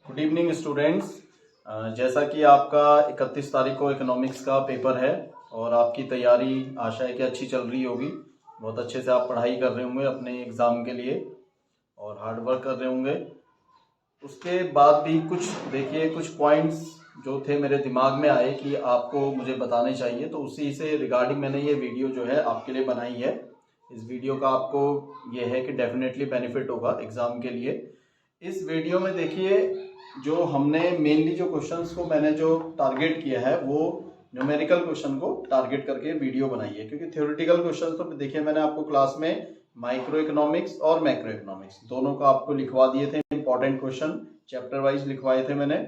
Good evening students. जैसा कि आपका 31 तारीख को इकोनॉमिक्स का पेपर है और आपकी तैयारी आशा है कि अच्छी चल रही होगी। बहुत अच्छे से आप पढ़ाई कर रहे होंगे अपने एग्ज़ाम के लिए और हार्ड वर्क कर रहे होंगे। उसके बाद भी कुछ पॉइंट्स जो थे मेरे दिमाग में आए कि आपको मुझे बताने चाहिए, तो उसी से रिगार्डिंग मैंने ये वीडियो जो है आपके लिए बनाई है। इस वीडियो का आपको ये है कि डेफिनेटली बेनिफिट होगा एग्ज़ाम के लिए। इस वीडियो में देखिए, जो हमने मेनली जो क्वेश्चंस को मैंने जो टारगेट किया है वो न्यूमेरिकल क्वेश्चन को टारगेट करके वीडियो बनाई है, क्योंकि थ्योरेटिकल क्वेश्चन तो देखिए मैंने आपको क्लास में माइक्रो इकोनॉमिक्स और मैक्रो इकोनॉमिक्स दोनों को आपको लिखवा दिए थे। इंपॉर्टेंट क्वेश्चन चैप्टर वाइज लिखवाए थे मैंने,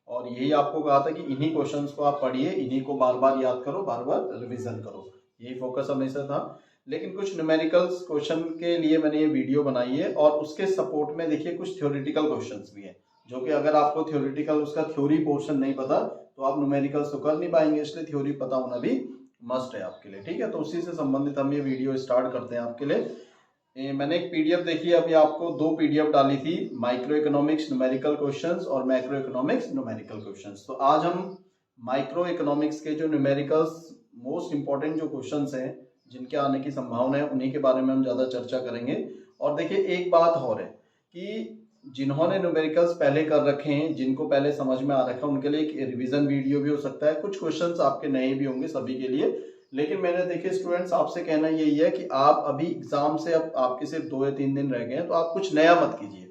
और यही आपको कहा था कि इन्हीं क्वेश्चंस को आप पढ़िए, इन्हीं को बार बार याद करो, बार बार रिविजन करो, यही फोकस हमेशा था। लेकिन कुछ न्यूमेरिकल्स क्वेश्चन के लिए मैंने ये वीडियो बनाई है और उसके सपोर्ट में देखिए कुछ थ्योरेटिकल क्वेश्चंस भी हैं, जो कि अगर आपको थ्योरेटिकल उसका थ्योरी पोर्शन नहीं पता तो आप न्यूमेरिकल्स तो कर नहीं पाएंगे, इसलिए थ्योरी पता होना भी मस्ट है आपके लिए। ठीक है, तो उसी से संबंधित हम ये वीडियो स्टार्ट करते हैं आपके लिए। मैंने एक पीडीएफ देखी, अभी आपको 2 पीडीएफ डाली थी, माइक्रो इकोनॉमिक्स न्यूमेरिकल क्वेश्चंस और मैक्रो इकोनॉमिक्स न्यूमेरिकल क्वेश्चंस। तो आज हम माइक्रो इकोनॉमिक्स के जो न्यूमेरिकल्स मोस्ट इंपॉर्टेंट जो क्वेश्चंस हैं जिनके आने की संभावना है उन्हीं के बारे में हम ज़्यादा चर्चा करेंगे। और देखिए एक बात और है कि जिन्होंने न्यूमेरिकल्स पहले कर रखे हैं, जिनको पहले समझ में आ रखा है, उनके लिए एक रिवीजन वीडियो भी हो सकता है। कुछ क्वेश्चंस आपके नए भी होंगे सभी के लिए, लेकिन मैंने देखिए स्टूडेंट्स आपसे कहना यही है कि आप अभी एग्जाम से अब आपके सिर्फ 2 या 3 दिन रह गए हैं, तो आप कुछ नया मत कीजिए।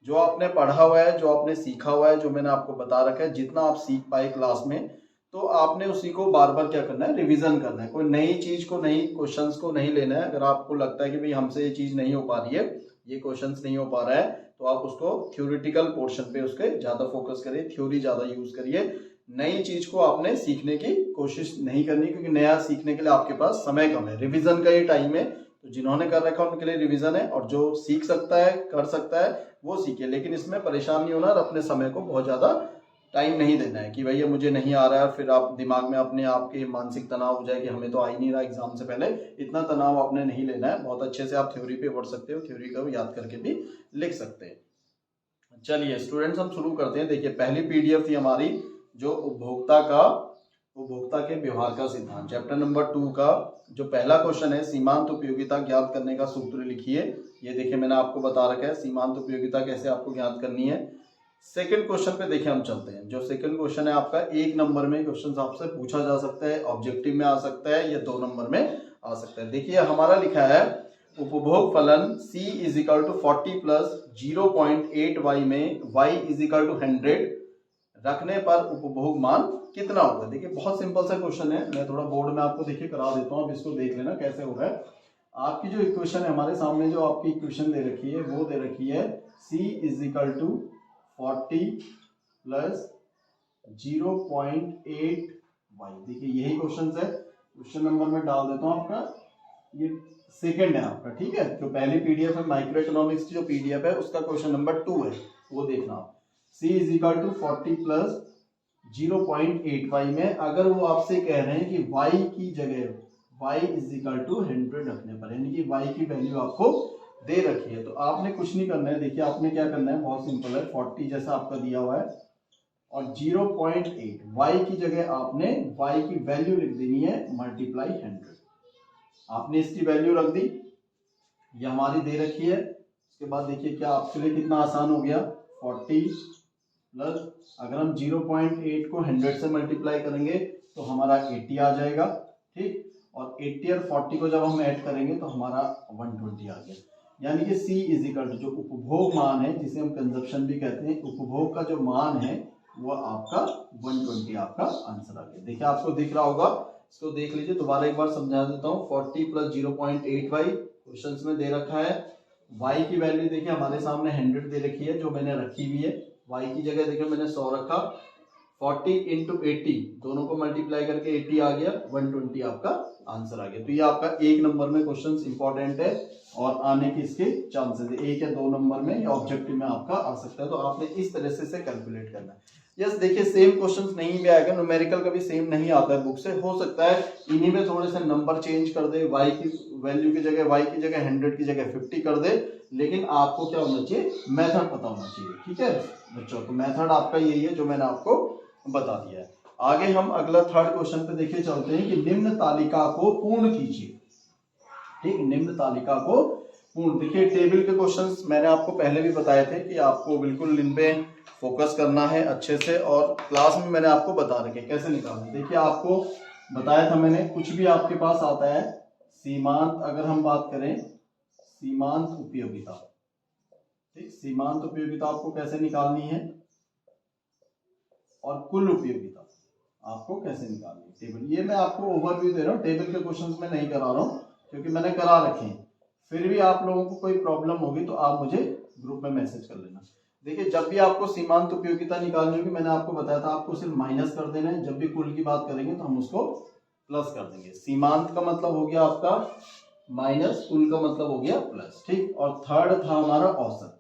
जो आपने पढ़ा हुआ है, जो आपने सीखा हुआ है, जो मैंने आपको बता रखा है, जितना आप सीख पाए क्लास में, तो आपने उसी को बार बार क्या करना है, रिवीजन करना है। कोई नई चीज को, नई क्वेश्चंस को नहीं लेना है। अगर आपको लगता है कि भाई हमसे ये चीज नहीं हो पा रही है, ये क्वेश्चंस नहीं हो पा रहा है, तो आप उसको थ्योरेटिकल पोर्शन पे उसके ज्यादा फोकस करिए, थ्योरी ज्यादा यूज करिए। नई चीज को आपने सीखने की कोशिश नहीं करनी, क्योंकि नया सीखने के लिए आपके पास समय कम है, रिविजन का ये टाइम है। तो जिन्होंने कर रखा है उनके लिए रिविजन है, और जो सीख सकता है, कर सकता है, वो सीखे। लेकिन इसमें परेशान नहीं होना और अपने समय को बहुत ज्यादा टाइम नहीं देना है कि भैया मुझे नहीं आ रहा है, फिर आप दिमाग में अपने आप के मानसिक तनाव हो जाए कि हमें तो आ ही नहीं रहा एग्जाम से पहले। इतना तनाव आपने नहीं लेना है। बहुत अच्छे से आप थ्योरी पे पढ़ सकते हो, थ्योरी को याद करके भी लिख सकते हैं। चलिए स्टूडेंट्स हम शुरू करते हैं। देखिए पहली पीडीएफ थी हमारी जो उपभोक्ता के व्यवहार का सिद्धांत, चैप्टर नंबर 2 का जो पहला क्वेश्चन है, सीमांत उपयोगिता ज्ञात करने का सूत्र लिखिए। ये देखिए मैंने आपको बता रखा है सीमांत उपयोगिता कैसे आपको ज्ञात करनी है। सेकंड क्वेश्चन पे देखिए हम चलते हैं। जो सेकंड क्वेश्चन है आपका 1 नंबर में क्वेश्चन आपसे पूछा जा सकता है, ऑब्जेक्टिव में आ सकता है या 2 नंबर में आ सकता है। देखिए हमारा लिखा है उपभोग फलन C is equal to 40 plus 0.8y में y इज इक्वल टू 100 रखने पर उपभोग मान कितना होगा। देखिए बहुत सिंपल सा क्वेश्चन है, मैं थोड़ा बोर्ड में आपको देखिए करा देता हूँ, अब इसको देख लेना कैसे हो रहा है। आपकी जो इक्वेशन है हमारे सामने, जो आपकी इक्वेशन दे रखी है वो दे रखी है C is equal to 40 plus 0.8y। देखिए यही क्वेश्चन है, क्वेश्चन नंबर में डाल देता हूँ आपका, ये सेकंड है आपका। ठीक है, जो पहली पीडीएफ है माइक्रो इकोनॉमिक्स की जो पीडीएफ है उसका क्वेश्चन नंबर 2 है, वो देखना आप। C is equal to 40 plus 0.8y में अगर वो आपसे कह रहे हैं कि y की जगह y इज इक्वल टू 100 रखने पर, यानी कि y की वैल्यू आपको दे रखी है, तो आपने कुछ नहीं करना है। देखिए आपने क्या करना है, बहुत सिंपल है, 40 जैसा आपका दिया हुआ है और 0.8 y की जगह आपने y की वैल्यू लिख देनी है मल्टीप्लाई 100। आपने इसकी वैल्यू रख दी, ये हमारी दे रखी है। उसके बाद देखिए क्या आपके लिए कितना आसान हो गया, 40 प्लस अगर हम 0.8 को 100 से मल्टीप्लाई करेंगे तो हमारा 80 आ जाएगा। ठीक, और 80 और 40 को जब हम ऐड करेंगे तो हमारा 120 आ गया। यानी कि C इज इक्वल टू जो उपभोग मान है, जिसे हम कंजप्शन भी कहते हैं, उपभोग का जो मान है वो आपका 120 आपका आंसर आ गया। देखिए आपको दिख रहा होगा, इसको देख लीजिए, दोबारा एक बार समझा देता हूँ। 40 प्लस 0.8y क्वेश्चन में दे रखा है। y की वैल्यू देखिए हमारे सामने 100 दे रखी है, जो मैंने रखी हुई है। y की जगह देखिए मैंने 100 रखा, 40 इंटू 80 दोनों को मल्टीप्लाई करके 80 आ गया, 120 आपका आंसर आ गया। तो ये आपका 1 नंबर में क्वेश्चन इंपॉर्टेंट है और आने के इसके चांसेस है 1 या 2 नंबर में या ऑब्जेक्टिव में आपका आ सकता है। तो आपने इस तरह से कैलकुलेट करना है। यस देखिए सेम क्वेश्चंस नहीं भी आएगा, न्यूमेरिकल का भी सेम नहीं आता है बुक से, हो सकता है इन्हीं में थोड़े से नंबर चेंज कर दे, y की वैल्यू की जगह y की जगह 100 की जगह 50 कर दे, लेकिन आपको क्या होना चाहिए, मेथड पता होना चाहिए। ठीक है बच्चों, तो मेथड आपका यही है जो मैंने आपको बता दिया है। आगे हम अगला थर्ड क्वेश्चन पे देखिए चलते हैं कि निम्न तालिका को पूर्ण कीजिए। ठीक, निम्न तालिका को पूर्ण, देखिए टेबल के क्वेश्चंस मैंने आपको पहले भी बताए थे कि आपको बिल्कुल इन पे फोकस करना है अच्छे से, और क्लास में मैंने आपको बता रखे कैसे निकालना। देखिए आपको बताया था मैंने, कुछ भी आपके पास आता है सीमांत, अगर हम बात करें सीमांत उपयोगिता, ठीक, सीमांत उपयोगिता आपको कैसे निकालनी है, और कुल उपयोगिता आपको कैसे निकालनी है। टेबल ये मैं आपको ओवरव्यू दे रहा हूँ, टेबल के क्वेश्चंस में नहीं करा रहा हूँ क्योंकि मैंने करा रखे हैं। फिर भी आप लोगों को कोई प्रॉब्लम होगी तो आप मुझे ग्रुप में मैसेज कर लेना। देखिए जब भी आपको सीमांत उपयोगिता निकालनी होगी, मैंने आपको बताया था आपको सिर्फ माइनस कर देना है, जब भी कुल की बात करेंगे तो हम उसको प्लस कर देंगे। सीमांत का मतलब हो गया आपका माइनस, कुल का मतलब हो गया प्लस। ठीक, और थर्ड था हमारा औसत।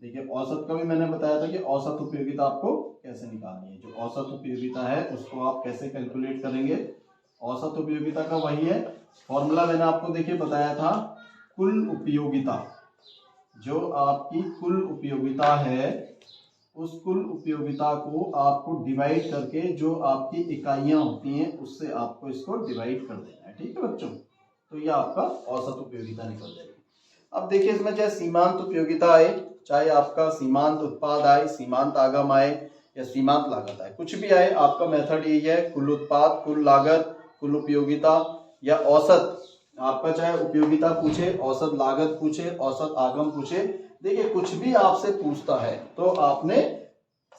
देखिए औसत का भी मैंने बताया था कि औसत उपयोगिता आपको कैसे निकालनी है। जो औसत उपयोगिता है उसको आप कैसे कैलकुलेट करेंगे, औसत उपयोगिता का वही है फॉर्मूला मैंने आपको देखिए बताया था, कुल उपयोगिता, जो आपकी कुल उपयोगिता है उस कुल उपयोगिता को आपको डिवाइड करके जो आपकी इकाइयां होती हैं उससे आपको इसको डिवाइड कर देना है। ठीक है बच्चों, तो ये आपका औसत उपयोगिता निकल जाएगी। अब देखिए इसमें चाहे सीमांत उपयोगिता आए, चाहे आपका सीमांत उत्पाद आए, सीमांत आगम आए, या सीमांत लागत आए, कुछ भी आए, आपका मेथड यही है, कुल उत्पाद, कुल लागत, कुल उपयोगिता या औसत। आपका चाहे उपयोगिता पूछे, औसत लागत पूछे, औसत आगम पूछे, देखिए कुछ भी आपसे पूछता है तो आपने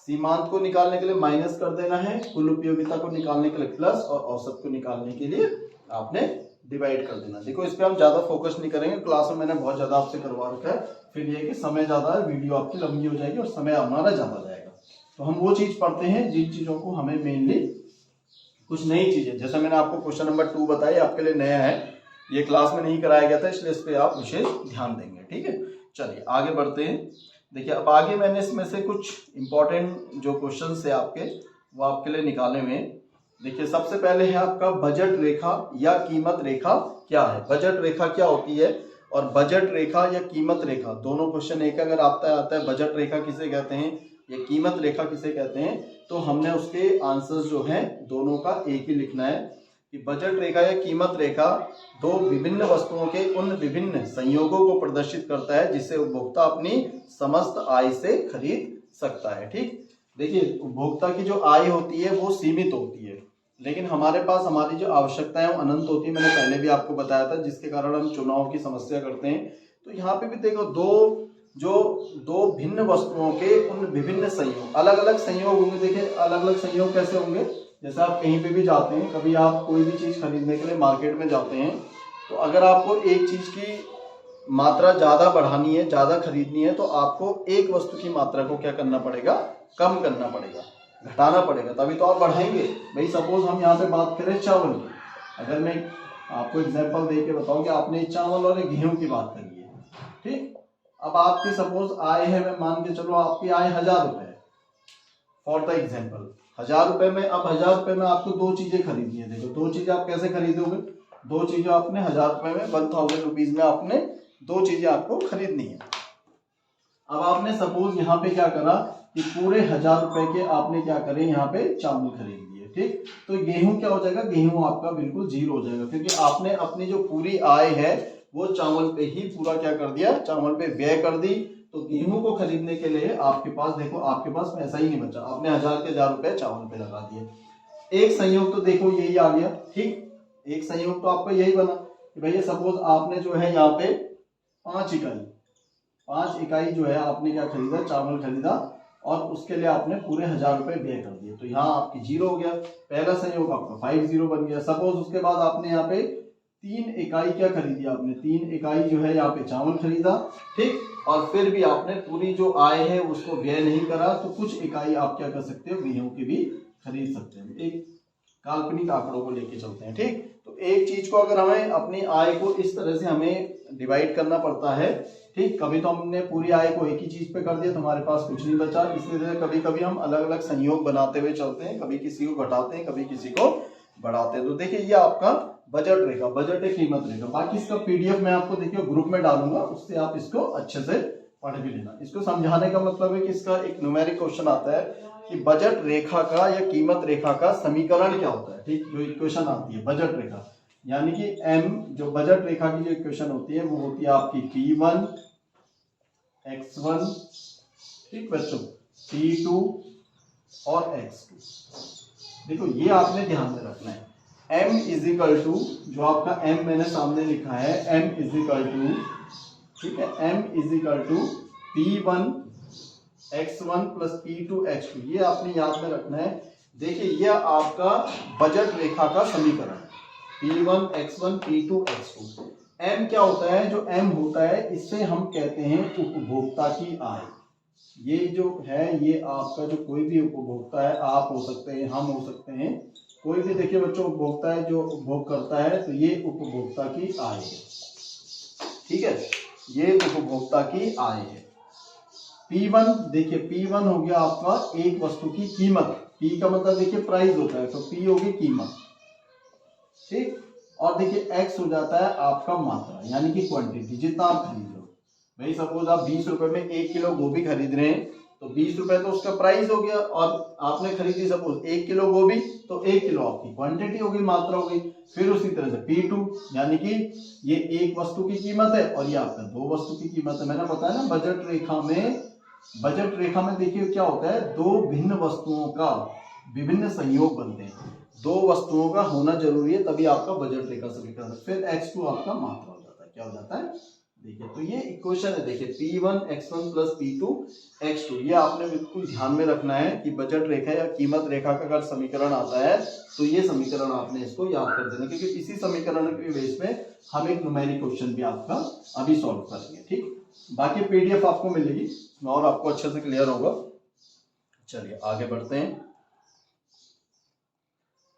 सीमांत को निकालने के लिए माइनस कर देना है, कुल उपयोगिता को निकालने के लिए प्लस, और औसत को निकालने के लिए आपने डिवाइड कर देना। देखो इस पे हम ज्यादा फोकस नहीं करेंगे, क्लास में मैंने बहुत ज्यादा आपसे करवा रखा है, फिर ये कि समय ज्यादा है, वीडियो आपकी लंबी हो जाएगी और समय हमारा ज्यादा जाएगा। तो हम वो चीज पढ़ते हैं जिन चीजों को हमें मेनली कुछ नई चीजें, जैसे मैंने आपको क्वेश्चन नंबर 2 बताया, आपके लिए नया है, ये क्लास में नहीं कराया गया था, इसलिए इस पे आप विशेष ध्यान देंगे। ठीक है, चलिए आगे बढ़ते हैं। देखिए अब आगे मैंने इसमें से कुछ इंपॉर्टेंट जो क्वेश्चन है आपके, वो आपके लिए निकाले हुए हैं। देखिए सबसे पहले है आपका बजट रेखा या कीमत रेखा क्या है। बजट रेखा क्या होती है और बजट रेखा या कीमत रेखा, दोनों क्वेश्चन एक अगर आता है बजट रेखा किसे कहते हैं या कीमत रेखा किसे कहते हैं, तो हमने उसके आंसर्स जो हैं दोनों का एक ही लिखना है कि बजट रेखा या कीमत रेखा दो विभिन्न वस्तुओं के उन विभिन्न संयोगों को प्रदर्शित करता है जिसे उपभोक्ता अपनी समस्त आय से खरीद सकता है। ठीक, देखिए उपभोक्ता की जो आय होती है वो सीमित होती है, लेकिन हमारे पास हमारी जो आवश्यकताएं वो अनंत होती है, मैंने पहले भी आपको बताया था, जिसके कारण हम चुनाव की समस्या करते हैं। तो यहाँ पे भी देखो दो भिन्न वस्तुओं के उन विभिन्न संयोग, अलग अलग संयोग होंगे। देखिए अलग अलग संयोग कैसे होंगे, जैसे आप कहीं पे भी जाते हैं, कभी आप कोई भी चीज खरीदने के लिए मार्केट में जाते हैं, तो अगर आपको एक चीज की मात्रा ज्यादा बढ़ानी है, ज्यादा खरीदनी है, तो आपको एक वस्तु की मात्रा को क्या करना पड़ेगा, कम करना पड़ेगा, घटाना पड़ेगा, तभी तो आप बढ़ाएंगे। भाई सपोज हम यहाँ पे बात करें चावल की, अगर मैं आपको एग्जांपल दे के बताऊं कि आपने चावल और गेहूं की बात करी है, ठीक, अब आपकी सपोज आय है, मैं मान के चलो आपकी आय 1000 रुपए है, फॉर द एग्जाम्पल 1000 रुपए में, अब 1000 रुपए में आपको दो चीजें खरीदनी है। देखो दो चीजें आप कैसे खरीदोगे, दो चीजें आपने 1000 रुपए में 1000 रुपीज में आपने दो चीजें आपको खरीदनी है। अब आपने सपोज यहाँ पे क्या करा कि पूरे 1000 रुपए के आपने क्या करे, यहाँ पे चावल खरीद लिए। ठीक, तो गेहूं क्या हो जाएगा, गेहूं आपका बिल्कुल जीरो हो जाएगा, क्योंकि आपने अपनी जो पूरी आय है वो चावल पे ही पूरा क्या कर दिया, चावल पे व्यय कर दी। तो गेहूं को खरीदने के लिए आपके पास देखो, आपके पास पैसा ही नहीं बचा, आपने 1000 के 1000 रुपए चावल पे लगा दिए। एक संयोग तो देखो यही आ गया। ठीक, एक संयोग तो आपका यही बना कि भैया सपोज आपने जो है यहाँ पे 5 इकाई जो है आपने क्या खरीदा, चावल खरीदा, और उसके लिए आपने पूरे 1000 रुपए व्यय कर दिए, तो यहाँ आपकी जीरो हो गया, पहला संयोग आपका 50 बन गया। सपोज उसके बाद आपने यहाँ पे 3 इकाई क्या खरीदी, आपने 3 इकाई जो है यहाँ पे चावल खरीदा। ठीक, और फिर भी आपने पूरी जो आय है उसको व्यय नहीं करा, तो कुछ इकाई आप क्या कर सकते हो, गेहूं की भी खरीद सकते हैं। एक काल्पनिक आंकड़ों को लेके चलते हैं। ठीक, तो एक चीज को अगर हमें अपनी आय को इस तरह से हमें डिवाइड करना पड़ता है ठीक, कभी तो हमने पूरी आय को एक ही चीज पे कर दिया तो हमारे पास कुछ नहीं बचा, इसलिए कभी कभी हम अलग अलग संयोग बनाते हुए चलते हैं, कभी किसी को घटाते हैं, कभी किसी को बढ़ाते हैं। तो देखिए ये आपका बजट रेखा, बजट है कीमत रेखा। बाकी इसका पीडीएफ मैं आपको देखिए ग्रुप में डालूंगा, उससे आप इसको अच्छे से पढ़ भी लेना। इसको समझाने का मतलब है कि इसका एक न्यूमेरिक क्वेश्चन आता है कि बजट रेखा का या कीमत रेखा का समीकरण क्या होता है। ठीक, जो इक्वेशन आती है बजट रेखा, यानी कि एम, जो बजट रेखा की जो इक्वेशन होती है वो होती है आपकी P1 X1, ठीक बच्चों, P2 और X2। देखो ये आपने ध्यान में रखना है। M इज इक्वल टू, जो आपका M मैंने सामने लिखा है, M इज इक्वल टू, ठीक है, M is equal to P1 X1 plus P2 X2, ये आपने याद में रखना है। देखिए ये आपका बजट रेखा का समीकरण है, P1 X1 P2 X2। M क्या होता है, जो M होता है इससे हम कहते हैं उपभोक्ता की आय। ये जो है ये आपका जो कोई भी उपभोक्ता है, आप हो सकते हैं, हम हो सकते हैं, कोई भी देखिए बच्चों उपभोक्ता है जो उपभोग करता है, तो ये उपभोक्ता की आय है। ठीक है, ये उपभोक्ता की आय है। P1 देखिए, P1 हो गया आपका एक वस्तु की कीमत, P का मतलब देखिए प्राइस होता है, तो P होगी कीमत, ठीक। और देखिए X हो जाता है आपका मात्रा, यानी कि क्वांटिटी, जितना आप खरीद रहे हो। भाई सपोज आप 20 रुपए में 1 किलो गोभी खरीद रहे हैं, तो 20 रुपए तो उसका प्राइस हो गया, और आपने खरीदी सपोज 1 किलो गोभी, तो 1 किलो आपकी क्वांटिटी हो गई, मात्रा हो गई। फिर उसी तरह से P2, यानी कि ये एक वस्तु की कीमत है और ये आपका दो वस्तु की कीमत है। मैंने बताया ना बजट रेखा में देखिए क्या होता है, दो भिन्न वस्तुओं का विभिन्न संयोग बनते हैं, दो वस्तुओं का होना जरूरी है, तभी आपका बजट रेखा समीकरण। फिर X2 आपका मात्रा हो जाता है, क्या हो जाता है, देखिए। तो ये इक्वेशन है, देखिए P1 X1 plus P2 X2, ये आपने बिल्कुल ध्यान में रखना है कि बजट रेखा या कीमत रेखा का अगर समीकरण आता है तो ये समीकरण आपने इसको याद कर देना, क्योंकि इसी समीकरण के बेस में हम एक न्यूमेरिक क्वेश्चन भी आपका अभी सॉल्व करेंगे। ठीक, बाकी पीडीएफ आपको मिलेगी और आपको अच्छे से क्लियर होगा। चलिए आगे बढ़ते हैं।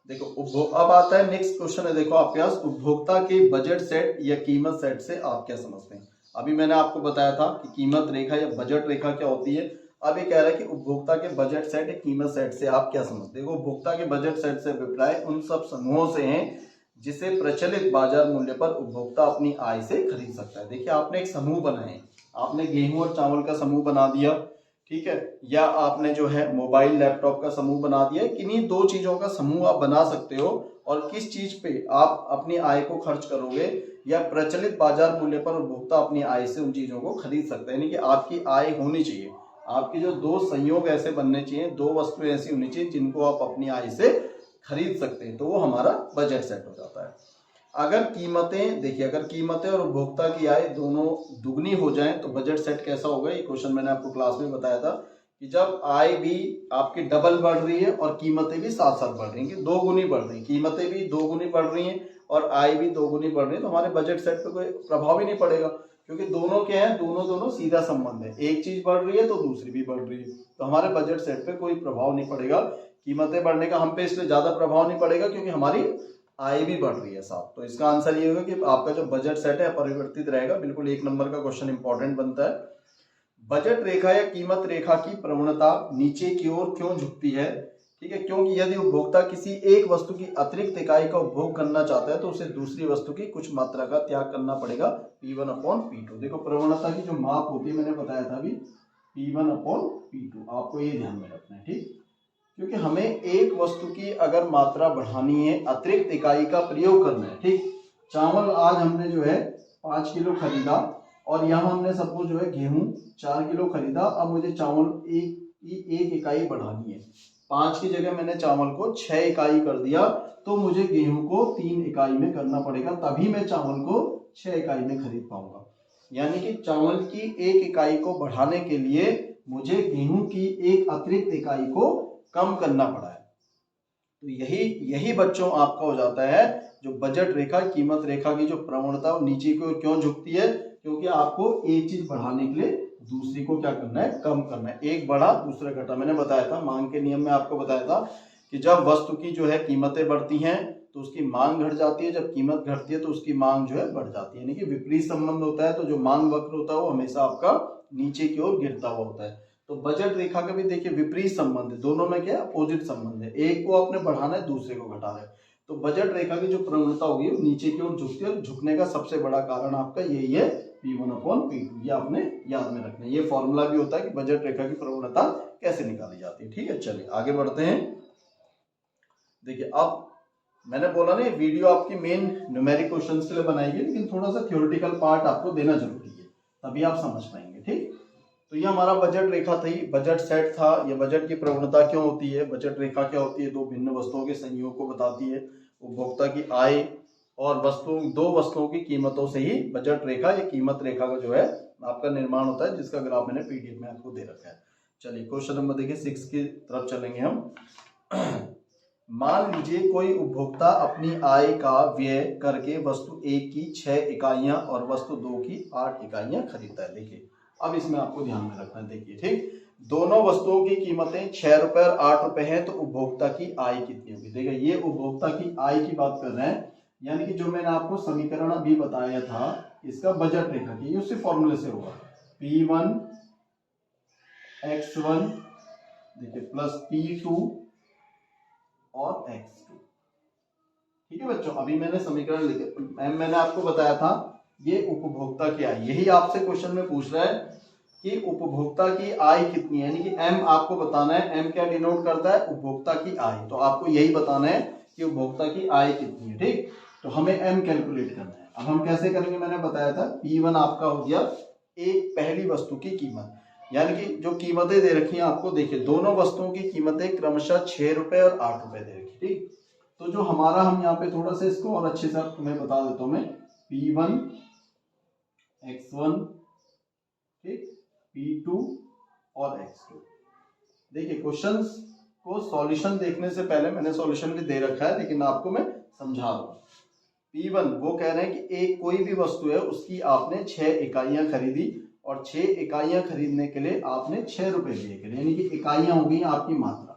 देखो अब आता है नेक्स्ट क्वेश्चन है, देखो आपके पास उपभोक्ता के बजट सेट या कीमत सेट से आप क्या समझते हैं। अभी मैंने आपको बताया था कि कीमत रेखा या बजट रेखा क्या होती है। अब ये कह रहा है कि उपभोक्ता के बजट सेट या कीमत सेट से आप क्या समझते हैं। देखो उपभोक्ता के बजट सेट से अभिप्राय उन सब समूहों से हैं जिसे प्रचलित बाजार मूल्य पर उपभोक्ता अपनी आय से खरीद सकता है। देखिए आपने एक समूह बनाए, आपने गेहूं और चावल का समूह बना दिया, ठीक है, या आपने जो है मोबाइल लैपटॉप का समूह बना दिया है। किन्हीं दो चीजों का समूह आप बना सकते हो, और किस चीज पे आप अपनी आय को खर्च करोगे, या प्रचलित बाजार मूल्य पर उपभोक्ता अपनी आय से उन चीजों को खरीद सकते हैं। यानी कि आपकी आय होनी चाहिए, आपके जो दो संयोग ऐसे बनने चाहिए, दो वस्तुएं ऐसी होनी चाहिए जिनको आप अपनी आय से खरीद सकते हैं, तो वो हमारा बजट सेट हो जाता है। अगर कीमतें, देखिए अगर कीमतें और उपभोक्ता की आय दोनों दुगनी हो जाएं तो बजट सेट कैसा होगा। ये क्वेश्चन मैंने आपको क्लास में बताया था कि जब आय भी आपकी डबल बढ़ रही है और कीमतें भी साथ साथ बढ़ रही हैं, दो गुनी बढ़ रही हैं, कीमतें भी दो गुनी बढ़ रही हैं और आय भी दो गुनी बढ़ रही है, तो हमारे बजट सेट पे कोई प्रभाव ही नहीं पड़ेगा, क्योंकि दोनों क्या है, दोनों सीधा संबंध है। एक चीज बढ़ रही है तो दूसरी भी बढ़ रही है, तो हमारे बजट सेट पे कोई प्रभाव नहीं पड़ेगा। कीमतें बढ़ने का हम पे इसलिए ज्यादा प्रभाव नहीं पड़ेगा क्योंकि हमारी आय भी बढ़ रही है साथ। तो इसका आंसर ये होगा कि आपका जो बजट सेट है परिवर्तित रहेगा। बिल्कुल एक नंबर का क्वेश्चन इंपॉर्टेंट बनता है। बजट रेखा या कीमत रेखा की प्रवणता नीचे की ओर क्यों झुकती है। ठीक है, क्योंकि यदि उपभोक्ता किसी एक वस्तु की अतिरिक्त इकाई का उपभोग करना चाहता है तो उसे दूसरी वस्तु की कुछ मात्रा का त्याग करना पड़ेगा, P1/P2। देखो प्रवणता की जो माप होती है मैंने बताया था अभी, P1/P2, आपको ये ध्यान में रखना है। ठीक, क्योंकि हमें एक वस्तु की अगर मात्रा बढ़ानी है, अतिरिक्त इकाई का प्रयोग करना है। ठीक, चावल आज हमने जो है 5 किलो खरीदा, और यहाँ हमने सपोज जो है गेहूं 4 किलो खरीदा। अब मुझे चावल एक इकाई बढ़ानी है, 5 की जगह मैंने चावल को 6 इकाई कर दिया, तो मुझे गेहूं को 3 इकाई में करना पड़ेगा, तभी मैं चावल को 6 इकाई में खरीद पाऊंगा। यानी कि चावल की एक इकाई को बढ़ाने के लिए मुझे गेहूं की एक अतिरिक्त इकाई को कम करना पड़ा है। तो यही बच्चों आपका हो जाता है जो बजट रेखा कीमत रेखा की जो प्रवणता नीचे की ओर क्यों झुकती है, क्योंकि आपको एक चीज बढ़ाने के लिए दूसरी को क्या करना है, कम करना है। एक बढ़ा दूसरा घटा। मैंने बताया था मांग के नियम में, आपको बताया था कि जब वस्तु की जो है कीमतें बढ़ती हैं तो उसकी मांग घट जाती है, जब कीमत घटती है तो उसकी मांग जो है बढ़ जाती है, यानी कि विपरीत संबंध होता है। तो जो मांग वक्र होता है वो हमेशा आपका नीचे की ओर गिरता हुआ होता है। तो बजट रेखा का भी देखिए विपरीत संबंध है, दोनों में क्या है, अपोजिट संबंध है, एक को आपने बढ़ाना है दूसरे को घटाना है। तो बजट रेखा की जो प्रवणता होगी वो नीचे की ओर झुकती है, और झुकने का सबसे बड़ा कारण आपका यही है P1/P2। ये आपने याद में रखना है। ये फॉर्मूला भी होता है कि बजट रेखा की प्रवणता कैसे निकाली जाती है। ठीक है, चलिए आगे बढ़ते हैं। देखिए अब मैंने बोला ना, वीडियो आपकी मेन न्यूमेरिक क्वेश्चंस के लिए बनाई गई, लेकिन थोड़ा सा थ्योरेटिकल पार्ट आपको देना जरूरी है, तभी आप समझ पाएंगे। ठीक, तो ये हमारा बजट रेखा थी, बजट सेट था। ये बजट की प्रवणता क्यों होती है, बजट रेखा क्या होती है, दो भिन्न वस्तुओं के संयोग को बताती है। उपभोक्ता की आय और दो वस्तुओं की कीमतों से ही बजट रेखा या कीमत रेखा का जो है आपका निर्माण होता है, जिसका ग्राफ मैंने पीडीएफ में आपको दे रखा है। चलिए क्वेश्चन नंबर देखिए 6 की तरफ चलेंगे हम। मान लीजिए कोई उपभोक्ता अपनी आय का व्यय करके वस्तु 1 की 6 इकाइयां और वस्तु 2 की 8 इकाइयां खरीदता है। देखिए अब इसमें आपको ध्यान में रखना है। देखिए ठीक, दोनों वस्तुओं की कीमतें 6 रुपए और 8 रुपए है, तो उपभोक्ता की आय कितनी होगी। देखिए ये उपभोक्ता की आय की बात कर रहे हैं, यानी कि जो मैंने आपको समीकरण अभी बताया था इसका बजट रेखा की, ये उसी फॉर्मूले से होगा। P1 X1 देखिए प्लस P2 और X2। ठीक है बच्चों, अभी मैंने समीकरण लिखे, मैंने आपको बताया था ये उपभोक्ता की आय, यही आपसे क्वेश्चन में पूछ रहा है कि उपभोक्ता की आय कितनी है, यानी कि M आपको बताना है। M क्या डिनोट करता है, उपभोक्ता की आय, तो आपको यही बताना है कि उपभोक्ता की आय कितनी है। ठीक, तो हमें M कैलकुलेट करना है। अब हम कैसे करेंगे, मैंने बताया था P1 आपका हो गया एक पहली वस्तु की कीमत, यानी कि जो कीमतें दे रखी हैं आपको, देखिए दोनों वस्तुओं की कीमतें क्रमशः 6 रुपए और 8 रुपए दे रखी। ठीक, तो जो हमारा, हम यहाँ पे थोड़ा सा इसको और अच्छे से तुम्हें बता देता हूं मैं, P1 X1 ठीक, P2 और X2। देखिए क्वेश्चंस को सॉल्यूशन देखने से पहले मैंने सॉल्यूशन भी दे रखा है, लेकिन आपको मैं समझा रहा हूं। P1 वो कह रहे हैं कि एक कोई भी वस्तु है उसकी आपने 6 इकाइयां खरीदी, और 6 इकाइयां खरीदने के लिए आपने 6 रुपए दिए करे, यानी कि इकाइयां हो गई आपकी मात्रा।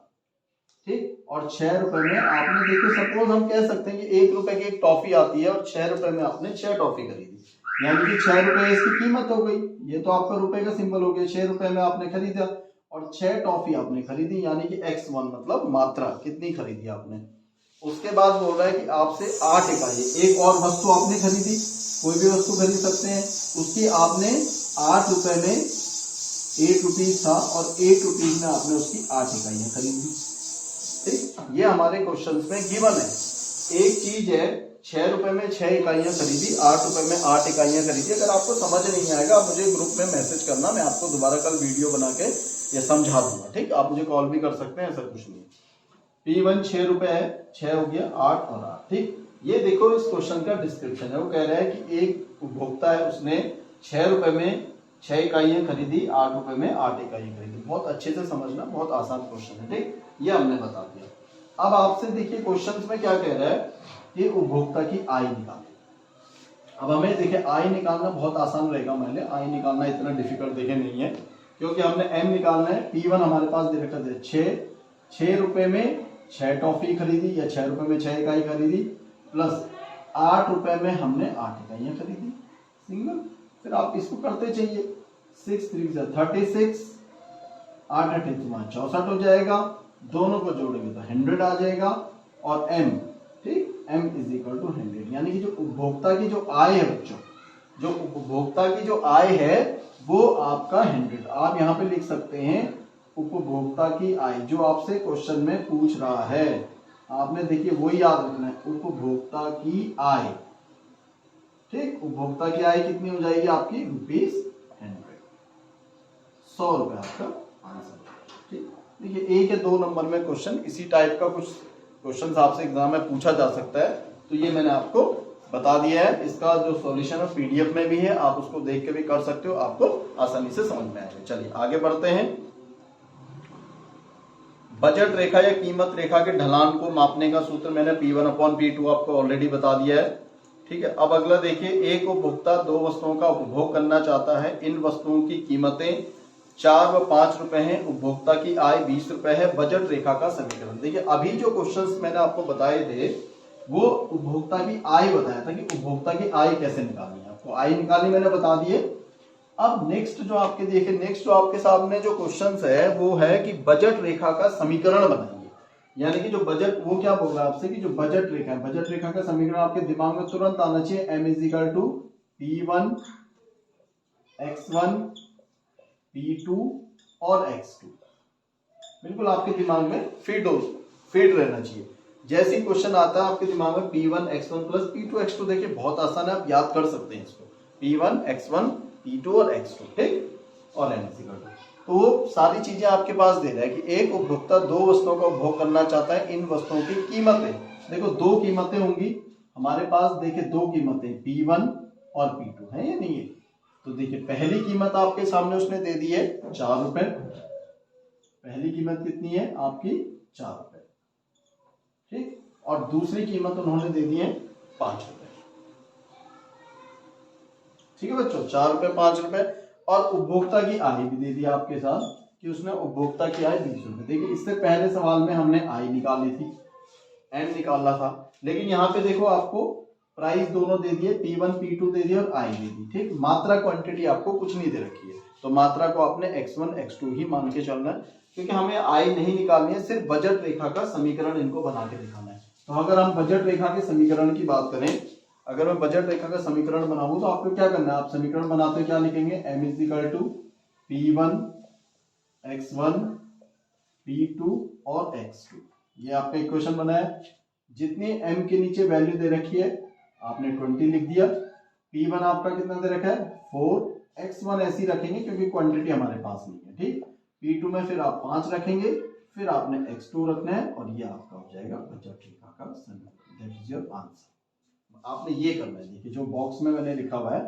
ठीक, और 6 रुपए में आपने, देखिए सपोज हम कह सकते हैं कि 1 रुपए की एक टॉफी आती है और 6 रुपए में आपने 6 टॉफी खरीदी, यानी कि 6 रुपए इसकी कीमत हो गई। ये तो आपका रुपए का सिंबल हो गया, 6 रुपए में आपने खरीदा और 6 टॉफी आपने खरीदी, यानी कि X1 मतलब मात्रा कितनी खरीदी आपने। उसके बाद बोल रहा है कि आपसे 8 इकाई, एक और वस्तु आपने खरीदी, कोई भी वस्तु खरीद सकते हैं, उसकी आपने 8 रुपए में 8 रुपीज था और 8 रुपीज में आपने उसकी 8 इकाइयां खरीदी। ठीक, ये हमारे क्वेश्चन में गिवन है। एक चीज है 6 रुपए में 6 इकाइयां खरीदी, 8 रुपए में 8 इकाइयां खरीदी। अगर आपको समझ नहीं आएगा आप मुझे ग्रुप में मैसेज करना, मैं आपको दोबारा कल वीडियो बना के ये समझा दूंगा। ठीक, आप मुझे कॉल भी कर सकते हैं, ऐसा कुछ नहीं। P1 6 रुपए है, 6 हो गया 8 और 8। ठीक, ये देखो इस क्वेश्चन का डिस्क्रिप्शन है, वो कह रहा है कि एक उपभोक्ता है, उसने 6 रुपए में 6 इकाइयां खरीदी, 8 रुपए में 8 इकाइयां खरीदी। बहुत अच्छे से समझना, बहुत आसान क्वेश्चन है। ठीक, ये हमने बता दिया। अब आपसे देखिए क्वेश्चन में क्या कह रहा है कि उपभोक्ता की आय निकालना। अब हमें देखिए आय निकालना बहुत आसान रहेगा, मैंने आय निकालना इतना डिफिकल्ट देखे नहीं है, क्योंकि हमने M निकालना है। P1 हमारे पास दे रखा है 6 रुपए में 6 टॉफी खरीदी, या 6 रुपए में 6 इकाई खरीदी, प्लस 8 रुपए में हमने 8 इकाइयां खरीदी सिंगल। फिर आप इसको करते चाहिए, 6 3 36, 8 8 64 हो जाएगा, दोनों को जोड़ेंगे तो 100 आ जाएगा, और M ठीक, M इज इक्वल टू 100, यानी कि जो उपभोक्ता की जो आय है बच्चों, जो उपभोक्ता की जो आय है वो आपका 100। आप यहाँ पे लिख सकते हैं उपभोक्ता की आय, जो आपसे क्वेश्चन में पूछ रहा है, आपने देखिए वही याद रखना है, उपभोक्ता की आय। ठीक, उपभोक्ता की आय कितनी हो जाएगी आपकी, ₹100, 100 रुपए आपका आंसर। ठीक, देखिए 1 या 2 नंबर में क्वेश्चन इसी टाइप का कुछ क्वेश्चन आपसे एग्जाम में पूछा जा सकता है, तो ये मैंने आपको बता दिया है। इसका जो सॉल्यूशन है पीडीएफ में भी है, आप उसको देख के भी कर सकते हो, आपको आसानी से समझ में आएगा। चलिए आगे बढ़ते हैं। बजट रेखा या कीमत रेखा के ढलान को मापने का सूत्र मैंने P1/P2 आपको ऑलरेडी बता दिया है। ठीक है, अब अगला देखिए, एक उपभोक्ता 2 वस्तुओं का उपभोग करना चाहता है। इन वस्तुओं की कीमतें 4 व 5 रुपए हैं, उपभोक्ता की आय 20 रुपए है, बजट रेखा का समीकरण। देखिए अभी जो क्वेश्चंस मैंने आपको बताए थे वो उपभोक्ता की आय बताया था कि उपभोक्ता की आय कैसे निकालनी है, आपको आय निकालनी मैंने बता दिए। अब नेक्स्ट जो आपके देखिए नेक्स्ट जो आपके सामने जो क्वेश्चंस है वो है कि बजट रेखा का समीकरण बनाइए। यानी कि जो बजट, वो क्या बोल रहा है आपसे कि जो बजट रेखा है, बजट रेखा का समीकरण आपके दिमाग में तुरंत आना चाहिए। m = P1 x1 P2 और x2, बिल्कुल आपके दिमाग में फिट रहना चाहिए। जैसे क्वेश्चन आता है आपके दिमाग में P1 x1 plus P2 x2, देखिए बहुत आसान है, आप याद कर सकते हैं इसको, P1 x1 P2 और x2, ठीक। और m = तो वो सारी चीजें आपके पास दे रहा है कि एक उपभोक्ता 2 वस्तुओं का उपभोग करना चाहता है, इन वस्तुओं की कीमतें, देखो 2 कीमतें होंगी हमारे पास, देखिए 2 कीमतें P1 और P2 है या नहीं है। तो देखिए पहली कीमत आपके सामने उसने दे दी है 4 रुपए, पहली कीमत कितनी है आपकी 4 रुपए, ठीक। और दूसरी कीमत उन्होंने दे दी है 5 रुपए, ठीक है बच्चों, 4 रुपए 5 रुपए। और उपभोक्ता की आय भी दे दी आपके साथ कि उसने उपभोक्ता की आय 20 रुपए। देखिए इससे पहले सवाल में हमने आय निकाली थी, एम निकालना था, लेकिन यहाँ पे देखो आपको प्राइस दोनों दे दिए, P1 P2 दे दिया और आय दे दी, ठीक। मात्रा क्वांटिटी आपको कुछ नहीं दे रखी है, तो मात्रा को आपने x1 x2 ही मान के चलना है, क्योंकि हमें आय नहीं निकालनी है, सिर्फ बजट रेखा का समीकरण इनको बना के दिखाना है। तो अगर हम बजट रेखा के समीकरण की बात करें, अगर मैं बजट रेखा का समीकरण बनाऊं तो आपको क्या करना है, आप समीकरण बनाते क्या लिखेंगे, m = P1 x1 P2 और x2, ये आपका इक्वेशन बना है। जितनी m के नीचे वैल्यू दे रखी है आपने 20 लिख दिया। P1 आपका कितना दे रखा है 4, x1 ऐसी रखेंगे क्योंकि क्वांटिटी हमारे पास नहीं है, ठीक। P2 में फिर आप 5 रखेंगे, फिर आपने x2 रखना है, और ये आपका हो जाएगा बजट रेखा का समीकरण, दैट इज योर आंसर। आपने ये करना है, देखिए जो बॉक्स में मैंने लिखा हुआ है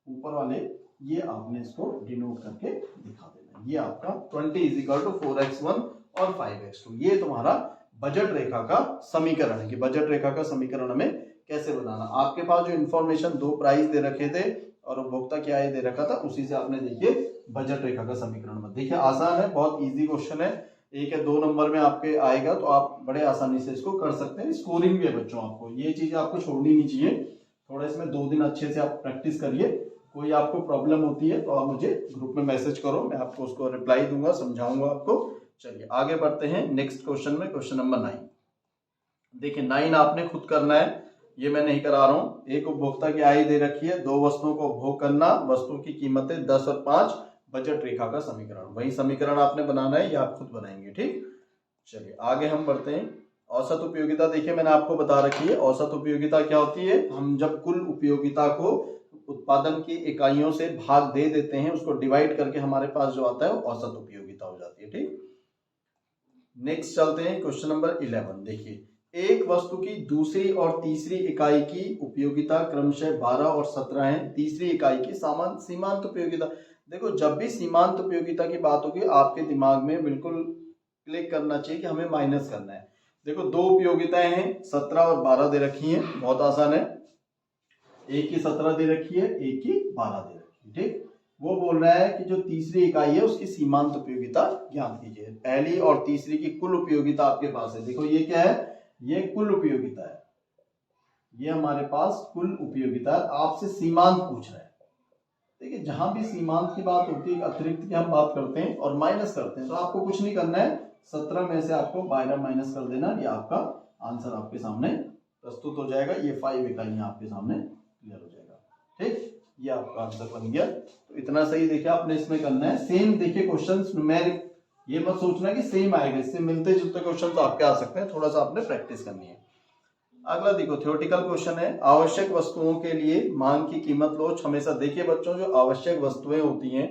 ऊपर वाले, ये आपने इसको डिनोट करके दिखा देना है। ये आपका 20 = 4x1 और 5x2, ये तुम्हारा बजट रेखा का समीकरण है कि बजट रेखा का समीकरण हमें कैसे बनाना। आपके पास जो इन्फॉर्मेशन 2 प्राइस दे रखे थे और उपभोक्ता की आय दे रखा था, उसी से आपने देखिए बजट रेखा का समीकरण बना। देखिए आसान है, बहुत इजी क्वेश्चन है, 1 या 2 नंबर में आपके आएगा, तो आप बड़े आसानी से इसको कर सकते हैं। स्कोरिंग भी है बच्चों, आपको ये चीजें आपको छोड़नी नहीं चाहिए, थोड़ा इसमें 2 दिन अच्छे से आप प्रैक्टिस करिए। कोई आपको प्रॉब्लम होती है तो आप मुझे ग्रुप में मैसेज करो, मैं आपको उसको रिप्लाई दूंगा, समझाऊंगा आपको। चलिए आगे बढ़ते हैं नेक्स्ट क्वेश्चन में, क्वेश्चन नंबर 9। देखिए 9 आपने खुद करना है, ये मैं नहीं करा रहा हूं। एक उपभोक्ता की आय दे रखी है, 2 वस्तुओं को उपभोग करना, वस्तु की कीमतें 10 और 5, बजट रेखा का समीकरण, वही समीकरण आपने बनाना है, ये आप खुद बनाएंगे, ठीक। चलिए आगे हम बढ़ते हैं। औसत उपयोगिता देखिए मैंने आपको बता रखी है, औसत उपयोगिता क्या होती है, हम जब कुल उपयोगिता को उत्पादन की इकाइयों से भाग दे देते हैं, उसको डिवाइड करके हमारे पास जो आता है वो औसत उपयोगिता हो जाती है, ठीक। नेक्स्ट चलते हैं क्वेश्चन नंबर 11। देखिए एक वस्तु की दूसरी और तीसरी इकाई की उपयोगिता क्रमशः 12 और 17 है, तीसरी इकाई की सीमांत उपयोगिता। देखो जब भी सीमांत उपयोगिता की बात होगी आपके दिमाग में बिल्कुल क्लिक करना चाहिए कि हमें माइनस करना है। देखो 2 उपयोगिताएं हैं, 17 और 12 दे रखी हैं, बहुत आसान है, एक की 17 दे रखी है, एक की 12 दे रखी है, ठीक। वो बोल रहा है कि जो तीसरी इकाई है उसकी सीमांत उपयोगिता ज्ञात कीजिए। पहली और तीसरी की कुल उपयोगिता आपके पास है, देखो ये क्या है, ये कुल उपयोगिता है, ये हमारे पास कुल उपयोगिता है, आपसे सीमांत पूछ रहा है। देखिए जहां भी सीमांत की बात होती है, अतिरिक्त की हम बात करते हैं और माइनस करते हैं, तो आपको कुछ नहीं करना है, 17 में से आपको 12 माइनस कर देना, ये आपका आंसर आपके सामने प्रस्तुत हो जाएगा। ये 5 इकाइयां आपके सामने क्लियर हो जाएगा, ठीक। ये आपका आंसर बन गया। तो इतना सही देखिए आपने इसमें करना है। सेम देखिए क्वेश्चन न्यूमेरिक, ये मत सोचना कि सेम आएगा, इससे मिलते जुलते क्वेश्चन तो आपके आ सकते हैं, थोड़ा सा आपने प्रैक्टिस करनी है। अगला देखो थ्योरेटिकल क्वेश्चन है, आवश्यक वस्तुओं के लिए मांग की कीमत लो। हमेशा देखिए बच्चों, जो आवश्यक वस्तुएं होती हैं,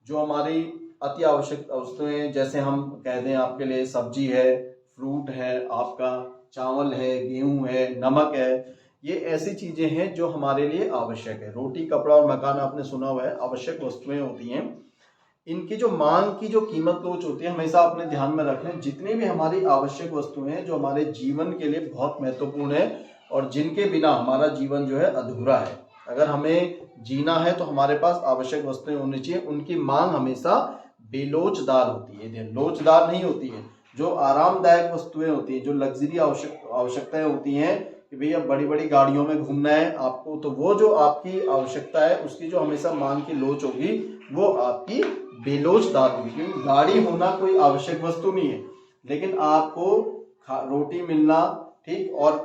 जो हमारी अति आवश्यक वस्तुएं, जैसे हम कह दें आपके लिए सब्जी है, फ्रूट है, आपका चावल है, गेहूं है, नमक है, ये ऐसी चीजें हैं जो हमारे लिए आवश्यक है। रोटी, कपड़ा और मकान आपने सुना हुआ है, आवश्यक वस्तुएं होती हैं। इनकी जो मांग की जो कीमत लोच होती है, हमेशा अपने ध्यान में रखें, जितनी भी हमारी आवश्यक वस्तुएं हैं जो हमारे जीवन के लिए बहुत महत्वपूर्ण है और जिनके बिना हमारा जीवन जो है अधूरा है, अगर हमें जीना है तो हमारे पास आवश्यक वस्तुएं होनी चाहिए, उनकी मांग हमेशा बेलोचदार होती है, लोचदार नहीं होती है। जो आरामदायक वस्तुएं होती हैं, जो लग्जरी आवश्यकताएं होती हैं कि भैया बड़ी बड़ी गाड़ियों में घूमना है आपको, तो वो जो आपकी आवश्यकता है उसकी जो हमेशा मांग की लोच होगी वो आपकी बेलोचदार होगी। क्योंकि गाड़ी होना कोई आवश्यक वस्तु नहीं है, लेकिन आपको रोटी मिलना, ठीक, और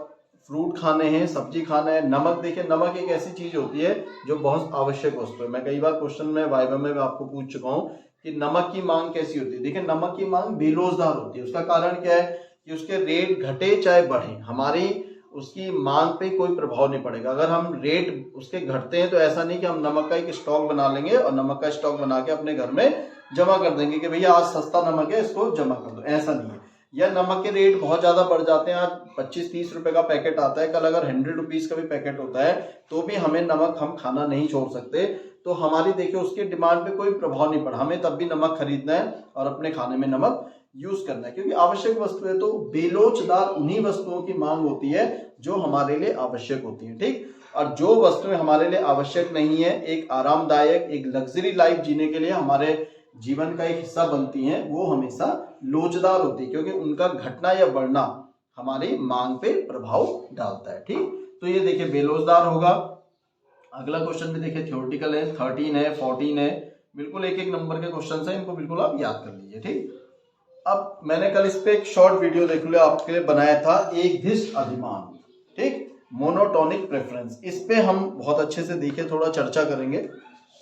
फ्रूट खाने हैं, सब्जी खाना है, नमक, देखिए नमक एक ऐसी चीज होती है जो बहुत आवश्यक वस्तु है। मैं कई बार क्वेश्चन में वाइवा में आपको पूछ चुका हूँ कि नमक की मांग कैसी होती है। देखिए नमक की मांग बेरोजगार होती है। उसका कारण क्या है कि उसके रेट घटे चाहे बढ़े, हमारी उसकी मांग पे कोई प्रभाव नहीं पड़ेगा। अगर हम रेट उसके घटते हैं तो ऐसा नहीं कि हम नमक का एक स्टॉक बना लेंगे और नमक का स्टॉक बना के अपने घर में जमा कर देंगे कि भैया आज सस्ता नमक है इसको जमा कर दो, ऐसा नहीं है। या नमक के रेट बहुत ज्यादा बढ़ जाते हैं, आज 25-30 रुपए का पैकेट आता है, कल अगर 100 रुपीज का भी पैकेट होता है तो भी हमें नमक हम खाना नहीं छोड़ सकते। तो हमारी देखिए उसकी डिमांड पे कोई प्रभाव नहीं पड़ा, हमें तब भी नमक खरीदना है और अपने खाने में नमक यूज करना है, क्योंकि आवश्यक वस्तु है। तो बेलोचदार उन्हीं वस्तुओं की मांग होती है जो हमारे लिए आवश्यक होती है, ठीक। और जो वस्तुएं हमारे लिए आवश्यक नहीं है, एक आरामदायक, एक लग्जरी लाइफ जीने के लिए हमारे जीवन का एक हिस्सा बनती हैं, वो हमेशा लोचदार होती है, क्योंकि उनका घटना या बढ़ना हमारी मांग पे प्रभाव डालता है, ठीक। तो ये देखिए बेलोचदार होगा। अगला क्वेश्चन भी देखिए थ्योरेटिकल है, 13 है, 14 है, बिल्कुल एक एक नंबर के क्वेश्चन है, इनको बिल्कुल आप याद कर लीजिए, ठीक। अब मैंने कल इस पे एक शॉर्ट वीडियो देख लिया आपके लिए बनाया था, एकधिष्ट अधिमान, ठीक, मोनोटोनिक प्रेफरेंस। इस पे हम बहुत अच्छे से देखिए, थोड़ा चर्चा करेंगे।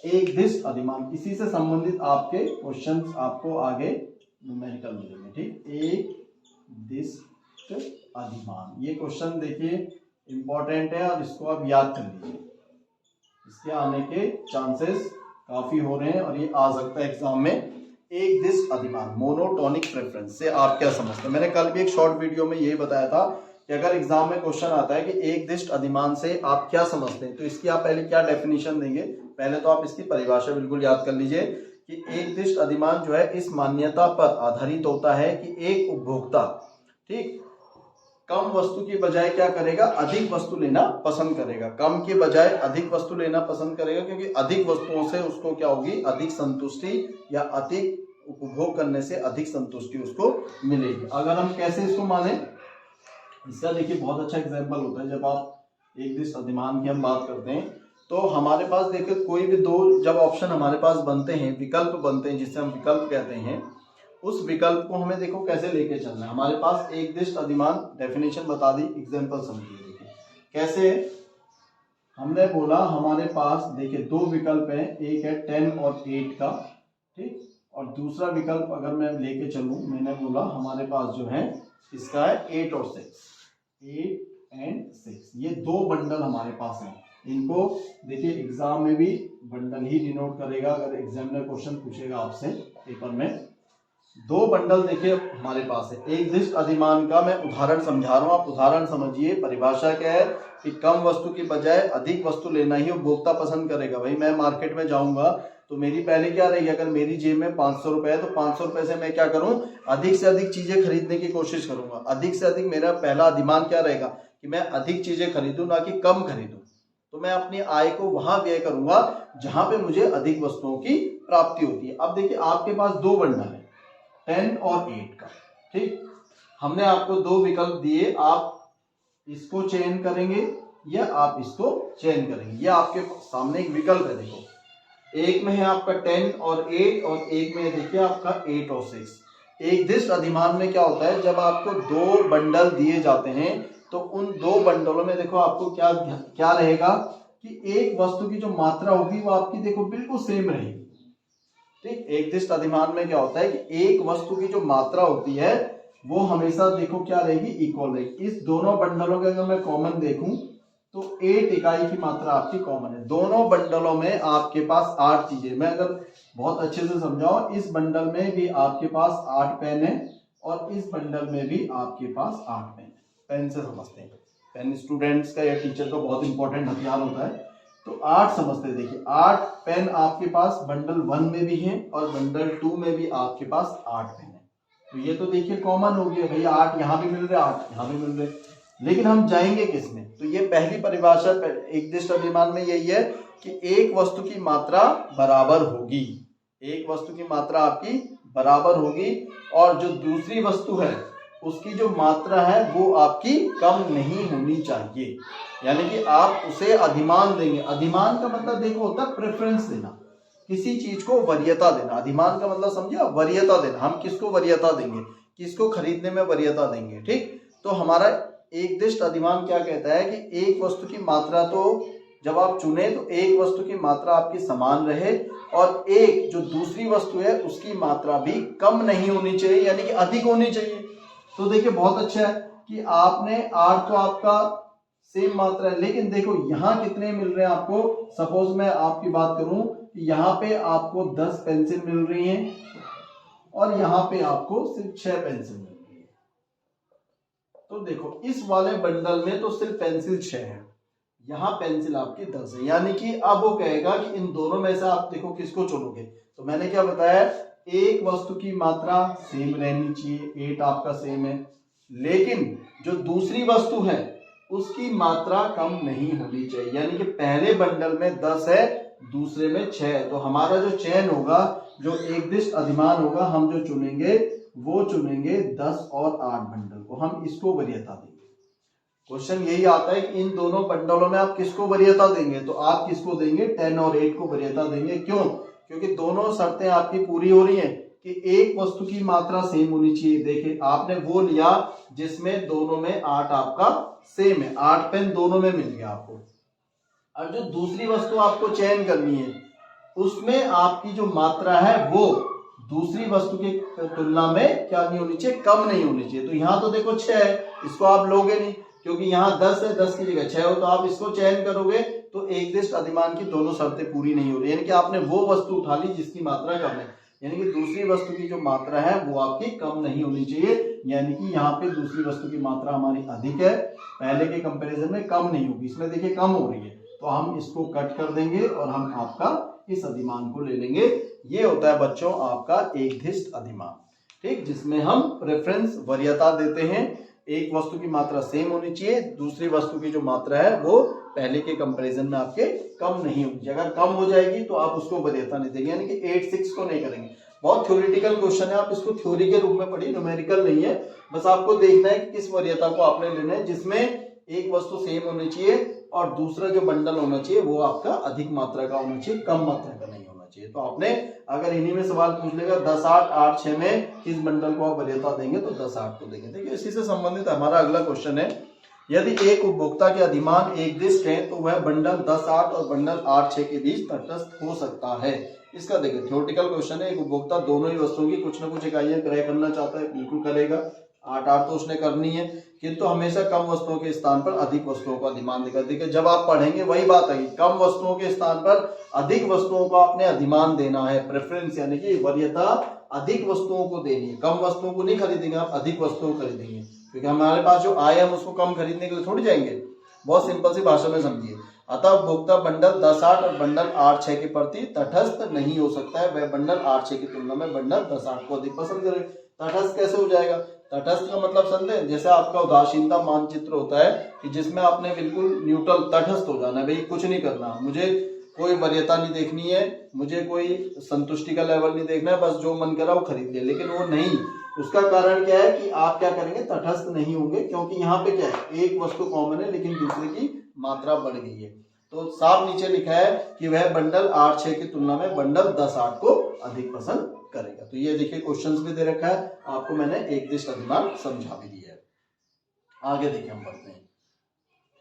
एकधिष्ट अधिमान, इसी से संबंधित आपके क्वेश्चंस आपको आगे न्यूमेरिकल मिलेंगे, ठीक। एकधिष्ट अधिमान, ये क्वेश्चन देखिए इंपॉर्टेंट है और इसको आप याद कर लीजिए, इसके आने के चांसेस काफी हो रहे हैं और ये आ सकता है एग्जाम में। एकधिष्ट अधिमान, मोनोटोनिक प्रेफरेंस से आप क्या समझते हैं? मैंने कल भी एक शॉर्ट वीडियो में यही बताया था कि अगर एग्जाम में क्वेश्चन आता है कि एकधिष्ट अधिमान से आप क्या समझते हैं, तो इसकी आप पहले क्या डेफिनेशन देंगे। पहले तो आप इसकी परिभाषा बिल्कुल याद कर लीजिए कि एकधिष्ट अधिमान जो है इस मान्यता पर आधारित होता है कि एक उपभोक्ता, ठीक, कम वस्तु की बजाय क्या करेगा, अधिक वस्तु लेना पसंद करेगा। कम के बजाय अधिक वस्तु लेना पसंद करेगा, क्योंकि अधिक वस्तुओं से उसको क्या होगी, अधिक संतुष्टि, या अधिक उपभोग करने से अधिक संतुष्टि उसको मिलेगी। अगर हम कैसे इसको माने, इसका देखिए बहुत अच्छा एग्जाम्पल होता है। जब आप एकधिष्ट अधिमान की हम बात करते हैं तो हमारे पास देखिए कोई भी दो जब ऑप्शन हमारे पास बनते हैं, विकल्प बनते हैं, जिससे हम विकल्प कहते हैं, उस विकल्प को हमें देखो कैसे लेके चलना है। हमारे पास एकधिष्ट अधिमान डेफिनेशन बता दी, एग्जांपल समझिए। देखिए कैसे, हमने बोला हमारे पास देखिए दो विकल्प हैं, एक है 10 और 8 का, ठीक, और दूसरा विकल्प अगर मैं लेके चलूं, मैंने बोला हमारे पास जो है इसका है 8 और 6, 8 एंड 6, ये दो बंडल हमारे पास हैं। इनको देखिए एग्जाम में भी बंडल ही डिनोट करेगा, अगर एग्जामिनर क्वेश्चन पूछेगा आपसे पेपर में। दो बंडल देखिए हमारे पास है। एकधिष्ट अधिमान का मैं उदाहरण समझा रहा हूं, आप उदाहरण समझिए। परिभाषा क्या है कि कम वस्तु की बजाय अधिक वस्तु लेना ही उपभोक्ता पसंद करेगा। भाई मैं मार्केट में जाऊंगा तो मेरी पहले क्या रहेगी, अगर मेरी जेब में 500 रुपए है तो 500 रुपए से मैं क्या करूं, अधिक से अधिक चीजें खरीदने की कोशिश करूंगा। अधिक से अधिक मेरा पहला अधिमान क्या रहेगा कि मैं अधिक चीजें खरीदूं, ना कि कम खरीदूं। तो मैं अपनी आय को वहां व्यय करूंगा जहां पे मुझे अधिक वस्तुओं की प्राप्ति होती है। अब देखिए आपके पास दो बंडल है, 10 और 8 का, ठीक। हमने आपको दो विकल्प दिए, आप इसको चयन करेंगे या आप इसको चयन करेंगे। ये आपके सामने एक विकल्प है, देखो एक में है आपका 10 और 8 और एक में देखिए आपका 8 और 6। एकधिष्ट अधिमान में क्या होता है, जब आपको दो बंडल दिए जाते हैं तो उन दो बंडलों में देखो आपको क्या क्या रहेगा कि एक वस्तु की जो मात्रा होगी वो आपकी देखो बिल्कुल सेम रहेगी, ठीक। एकधिष्ट अधिमान में क्या होता है कि एक वस्तु की जो मात्रा होती है वो हमेशा देखो क्या रहेगी, इक्वल रहेगी। इस दोनों बंडलों के अगर मैं कॉमन देखूं तो 8 इकाई की मात्रा आपकी कॉमन है। दोनों बंडलों में आपके पास 8 चीजें, मैं अगर बहुत अच्छे से समझाऊं, इस बंडल में भी आपके पास 8 पेन है और इस बंडल में भी आपके पास 8 पेन है। पेन से समझते हैं, पेन स्टूडेंट्स का या टीचर का बहुत इंपॉर्टेंट हथियार होता है। तो 8 समझते, देखिए 8 पेन आपके पास बंडल 1 में भी है और बंडल 2 में भी आपके पास 8 पेन है। तो ये तो देखिए कॉमन हो गया, भैया 8 यहाँ भी मिल रहे, 8 यहाँ भी मिल रहे। लेकिन हम जाएंगे किसमें, तो ये पहली परिभाषा एकधिष्ट अधिमान में यही है कि एक वस्तु की मात्रा बराबर होगी। एक वस्तु की मात्रा आपकी बराबर होगी और जो दूसरी वस्तु है उसकी जो मात्रा है वो आपकी कम नहीं होनी चाहिए। यानी कि आप उसे अधिमान देंगे। अधिमान का मतलब देखो होता है प्रेफरेंस देना, किसी चीज को वरीयता देना। अधिमान का मतलब समझिए, वरीयता देना। हम किसको वरीयता देंगे, किसको खरीदने में वरीयता देंगे। ठीक, तो हमारा एकदिष्ट अधिमान क्या कहता है कि एक वस्तु की मात्रा, तो जब आप चुने तो एक वस्तु की मात्रा आपकी समान रहे और एक जो दूसरी वस्तु है उसकी मात्रा भी कम नहीं होनी चाहिए, यानी कि अधिक होनी चाहिए। तो देखिए बहुत अच्छा है कि आपने 8 तो आपका सेम मात्रा है, लेकिन देखो यहाँ कितने मिल रहे हैं आपको। सपोज मैं आपकी बात करूं कि यहाँ पे आपको 10 पेंसिल मिल रही हैं और यहाँ पे आपको सिर्फ 6 पेंसिल मिल रही है। तो देखो इस वाले बंडल में तो सिर्फ पेंसिल 6 है, यहाँ पेंसिल आपकी 10 है। यानी कि अब वो कहेगा कि इन दोनों में से आप देखो किसको चुनोगे। तो मैंने क्या बताया, एक वस्तु की मात्रा सेम रहनी चाहिए, 8 आपका सेम है, लेकिन जो दूसरी वस्तु है उसकी मात्रा कम नहीं होनी चाहिए। यानी कि पहले बंडल में 10 है, दूसरे में 6 है। तो हमारा जो चयन होगा, जो एकदिष्ट अधिमान होगा, हम जो चुनेंगे वो चुनेंगे 10 और 8 बंडल को, हम इसको वरीयता देंगे। क्वेश्चन यही आता है कि इन दोनों बंडलों में आप किसको वरीयता देंगे, तो आप किसको देंगे, 10 और 8 को वरीयता देंगे। क्यों, क्योंकि दोनों शर्तें आपकी पूरी हो रही हैं कि एक वस्तु की मात्रा सेम होनी चाहिए। देखिए आपने वो लिया जिसमें दोनों में 8 आपका सेम है, 8 पेन दोनों में मिल गया आपको। और जो दूसरी वस्तु आपको चयन करनी है उसमें आपकी जो मात्रा है वो दूसरी वस्तु की तुलना में क्या नहीं होनी चाहिए, कम नहीं होनी चाहिए। तो यहाँ तो देखो 6 है, इसको आप लोगे नहीं क्योंकि यहाँ 10 है, 10 की जगह 6 हो, तो आप इसको चयन करोगे तो एकदिष्ट अधिमान की दोनों शर्तें पूरी नहीं हो रही। यानी कि आपने वो वस्तु उठा ली जिसकी मात्रा कम है, यानी कि दूसरी वस्तु की जो मात्रा है वो आपकी कम नहीं होनी चाहिए। यानी कि यहाँ पे दूसरी वस्तु की मात्रा हमारी अधिक है, पहले के कंपैरिजन में कम नहीं होगी। इसमें देखिए कम हो रही है, तो हम इसको कट कर देंगे और हम आपका इस अधिमान को ले लेंगे। ये होता है बच्चों आपका एकदिष्ट अधिमान। ठीक, जिसमें हम प्रेफरेंस वरीयता देते हैं। एक वस्तु की मात्रा सेम होनी चाहिए, दूसरी वस्तु की जो मात्रा है वो पहले के कंपैरिजन में आपके कम नहीं होगी। अगर कम हो जाएगी तो आप उसको वरीयता नहीं देंगे, यानी कि 8-6 को नहीं करेंगे। बहुत थ्योरेटिकल क्वेश्चन है, आप इसको थ्योरी के रूप में पढ़िए, न्यूमेरिकल नहीं है। बस आपको देखना है कि किस वरीयता को आपने लेना है, जिसमें एक वस्तु सेम होनी चाहिए और दूसरा जो बंडल होना चाहिए वो आपका अधिक मात्रा का होना चाहिए, कम मात्रा का नहीं होना चाहिए। तो आपने अगर इन्हीं में सवाल पूछ लेगा 10, 8, 8, 6 में किस बंडल को आप वरीयता देंगे, तो 10, 8 को देंगे। देखिए इसी से संबंधित हमारा अगला क्वेश्चन है, यदि एक उपभोक्ता के अधिमान एकदिष्ट है तो वह बंडल 10, 8 और बंडल 8, 6 के बीच तटस्थ हो सकता है। इसका देखिए थ्योरेटिकल क्वेश्चन है, एक उपभोक्ता दोनों ही वस्तुओं की कुछ ना कुछ इकाइयां क्रय करना चाहता है, बिल्कुल करेगा। 8, 8 तो उसने करनी है, किंतु हमेशा कम वस्तुओं के स्थान पर अधिक वस्तुओं का अधिमान देगा। देखिए जब आप पढ़ेंगे वही बात आएगी, कम वस्तुओं के स्थान पर अधिक वस्तुओं का आपने अधिमान देना है, प्रेफरेंस यानी कि वरीयता अधिक वस्तुओं को देनी है। कम वस्तुओं को नहीं खरीदेंगे आप, अधिक वस्तुओं को खरीदेंगे, क्योंकि हमारे पास जो आय हम उसको कम खरीदने के लिए थोड़ी जाएंगे। बहुत सिंपल सी भाषा में समझिए। अतः उपभोक्ता बंडल 10, 8 और बंडल 8, 6 के प्रति तटस्थ नहीं हो सकता है। वह बंडल 8, 6 की तुलना में बंडल 10, 8 को अधिक पसंद करे। तटस्थ कैसे हो जाएगा, तटस्थ का मतलब समझे, जैसे आपका उदासीनता मानचित्र होता है कि जिसमें आपने बिल्कुल न्यूट्रल तटस्थ हो जाना है, भाई कुछ नहीं करना, मुझे कोई वरीयता नहीं देखनी है, मुझे कोई संतुष्टि का लेवल नहीं देखना है, बस जो मन करा वो खरीद लिया। लेकिन वो नहीं, उसका कारण क्या है कि आप क्या करेंगे, तटस्थ नहीं होंगे, क्योंकि यहाँ पे क्या है, एक वस्तु कॉमन है लेकिन दूसरे की मात्रा बढ़ गई है। तो साफ नीचे लिखा है कि वह बंडल 8, 6 की तुलना में बंडल 10, 8 को अधिक पसंद करेगा। तो ये देखिए क्वेश्चंस भी दे रखा है आपको, मैंने एकदिष्ट अधिमान समझा भी दिया है। आगे देखिए हम पढ़ते हैं।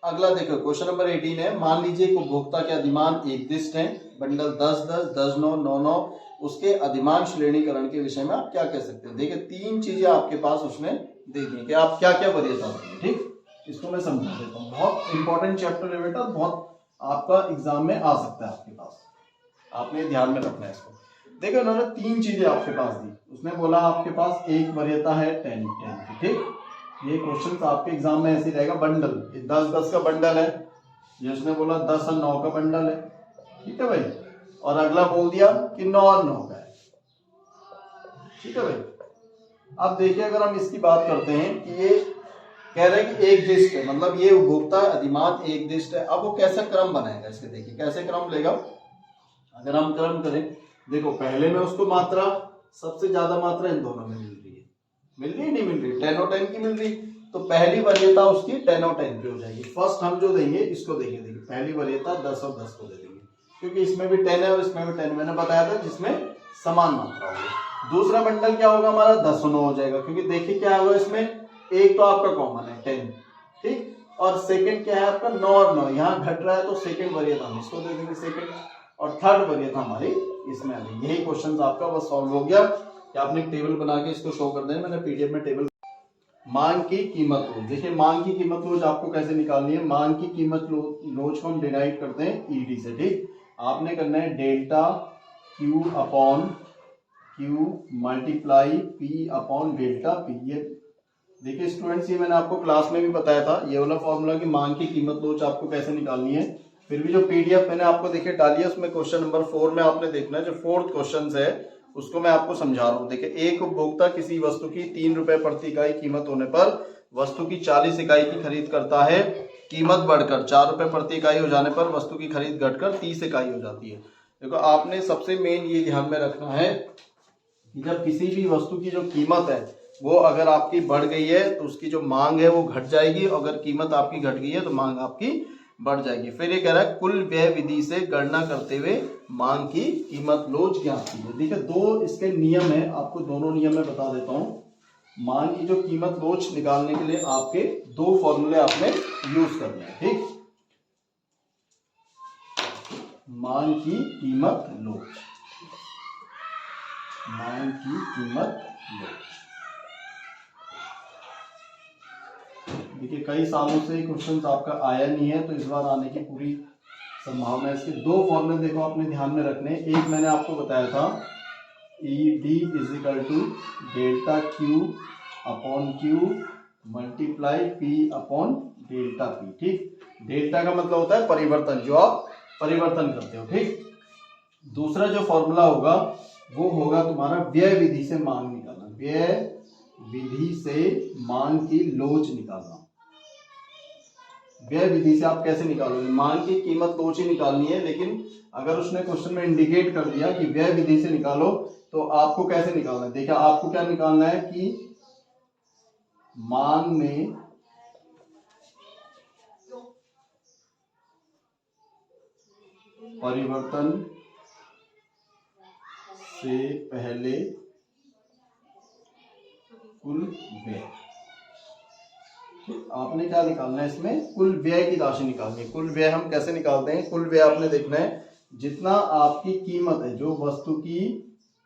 अगला देखो क्वेश्चन नंबर 18 है, मान लीजिए उपभोक्ता के अधिमान एकदिष्ट हैं, बंडल 10, 10, 10, 9, 9, 9, उसके अधिमान श्रेणीकरण के विषय में आप क्या कह सकते हैं। देखिए 3 चीजें आपके पास उसने दे दी कि आप क्या क्या वरीयता देंगे। ठीक, इसको मैं समझा देता हूँ, बहुत इंपॉर्टेंट चैप्टर है बेटा, बहुत आपका एग्जाम में आ सकता है आपके पास, आपने ध्यान में रखना है इसको। देखो उन्होंने 3 चीजें आपके पास दी, उसने बोला आपके पास एक वरीयता है 10 की। ठीक, ये क्वेश्चन आपके एग्जाम में ऐसे रहेगा, बंडल 10, 10 का बंडल है, ये उसने बोला 10 और 9 का बंडल है। ठीक है भाई, और अगला बोल दिया कि 9 और 9 का है। ठीक है भाई, अब देखिए अगर हम इसकी बात करते हैं कि ये कह रहे हैं कि एकदिष्ट है, मतलब ये उपभोक्ता अधिमान एकदिष्ट है। अब वो कैसा क्रम बनाएगा इसके, देखिए कैसे क्रम लेगा। अगर हम क्रम करें, देखो पहले में उसको मात्रा, सबसे ज्यादा मात्रा इन दोनों में मिल रही है, मिल रही है नहीं मिल रही, 10 और 10 की मिल रही, तो पहली वरीयता उसकी 10 और 10 पे हो जाएगी। फर्स्ट हम जो देंगे इसको देंगे, देखिए पहली वरीयता 10 और 10 को दे देंगे, क्योंकि इसमें भी 10 है और इसमें भी 10, मैंने बताया था जिसमें समान मात्रा होगी। दूसरा बंडल क्या होगा हमारा 10 और 9 हो जाएगा, क्योंकि देखिए क्या होगा इसमें, एक तो आपका कॉमन है 10, ठीक, और सेकंड क्या है आपका 9 और 9, यहाँ घट रहा है तो सेकंड वरीयता हम इसको दे देंगे सेकंड, और थर्ड वरीयता हमारी इसमें आ गई। यही क्वेश्चन आपका बस सॉल्व हो गया कि आपने एक टेबल बना के इसको शो कर देना, मैंने पीडीएफ में टेबल। मांग की कीमत लोच, देखिए मांग की कीमत लोच आपको कैसे निकालनी है। मांग की कीमत लोच को हम डिराइव करते हैं ईडी से, ठीक। आपने करना है delta Q upon Q multiply P upon delta P. ये देखिए स्टूडेंट्स, ये मैंने आपको क्लास में भी बताया था, ये वाला फॉर्मूला कि मांग की कीमत लोच आपको कैसे निकालनी है। फिर भी जो पीडीएफ मैंने आपको देखिए डाली है उसमें क्वेश्चन नंबर 4 में आपने देखना है, जो फोर्थ क्वेश्चन है उसको मैं आपको समझा रहा हूँ। देखिए, एक उपभोक्ता किसी वस्तु की 3 रुपए प्रति इकाई कीमत होने पर वस्तु की 40 इकाई की खरीद करता है। कीमत बढ़कर 4 रुपए प्रति इकाई हो जाने पर वस्तु की खरीद घटकर 30 इकाई हो जाती है। देखो आपने सबसे मेन ये ध्यान में रखना है कि जब किसी भी वस्तु की जो कीमत है वो अगर आपकी बढ़ गई है तो उसकी जो मांग है वो घट जाएगी, अगर कीमत आपकी घट गई है तो मांग आपकी बढ़ जाएगी। फिर ये कह रहा है कुल व्यय विधि से गणना करते हुए मांग की कीमत लोच ज्ञात कीजिए। देखिए दो इसके नियम है, आपको दोनों नियम में बता देता हूं। मांग की जो कीमत लोच निकालने के लिए आपके दो फॉर्मूले आपने यूज करने हैं, ठीक। मांग की कीमत लोच, मांग की कीमत लोच। देखिए कई सालों से क्वेश्चन आपका आया नहीं है तो इस बार आने की पूरी संभावना है। इसके दो फॉर्मूले देखो आपने ध्यान में रखने। एक मैंने आपको बताया था E D is equal to delta Q upon Q multiply P upon delta P, ठीक। डेल्टा का मतलब होता है परिवर्तन, जो आप परिवर्तन करते हो, ठीक। दूसरा जो फॉर्मूला होगा वो होगा तुम्हारा व्यय विधि से मांग निकालना, व्यय विधि से मांग की लोच निकालना। व्यय विधि से आप कैसे निकालोगे, मांग की कीमत लोच ही निकालनी है, लेकिन अगर उसने क्वेश्चन में इंडिकेट कर दिया कि व्यय विधि से निकालो तो आपको कैसे निकालना है। देखिए आपको क्या निकालना है कि मांग में परिवर्तन से पहले कुल व्यय, आपने क्या निकालना है इसमें, कुल व्यय की राशि निकालनी है। कुल व्यय हम कैसे निकालते हैं, कुल व्यय आपने देखना है जितना आपकी कीमत है, जो वस्तु की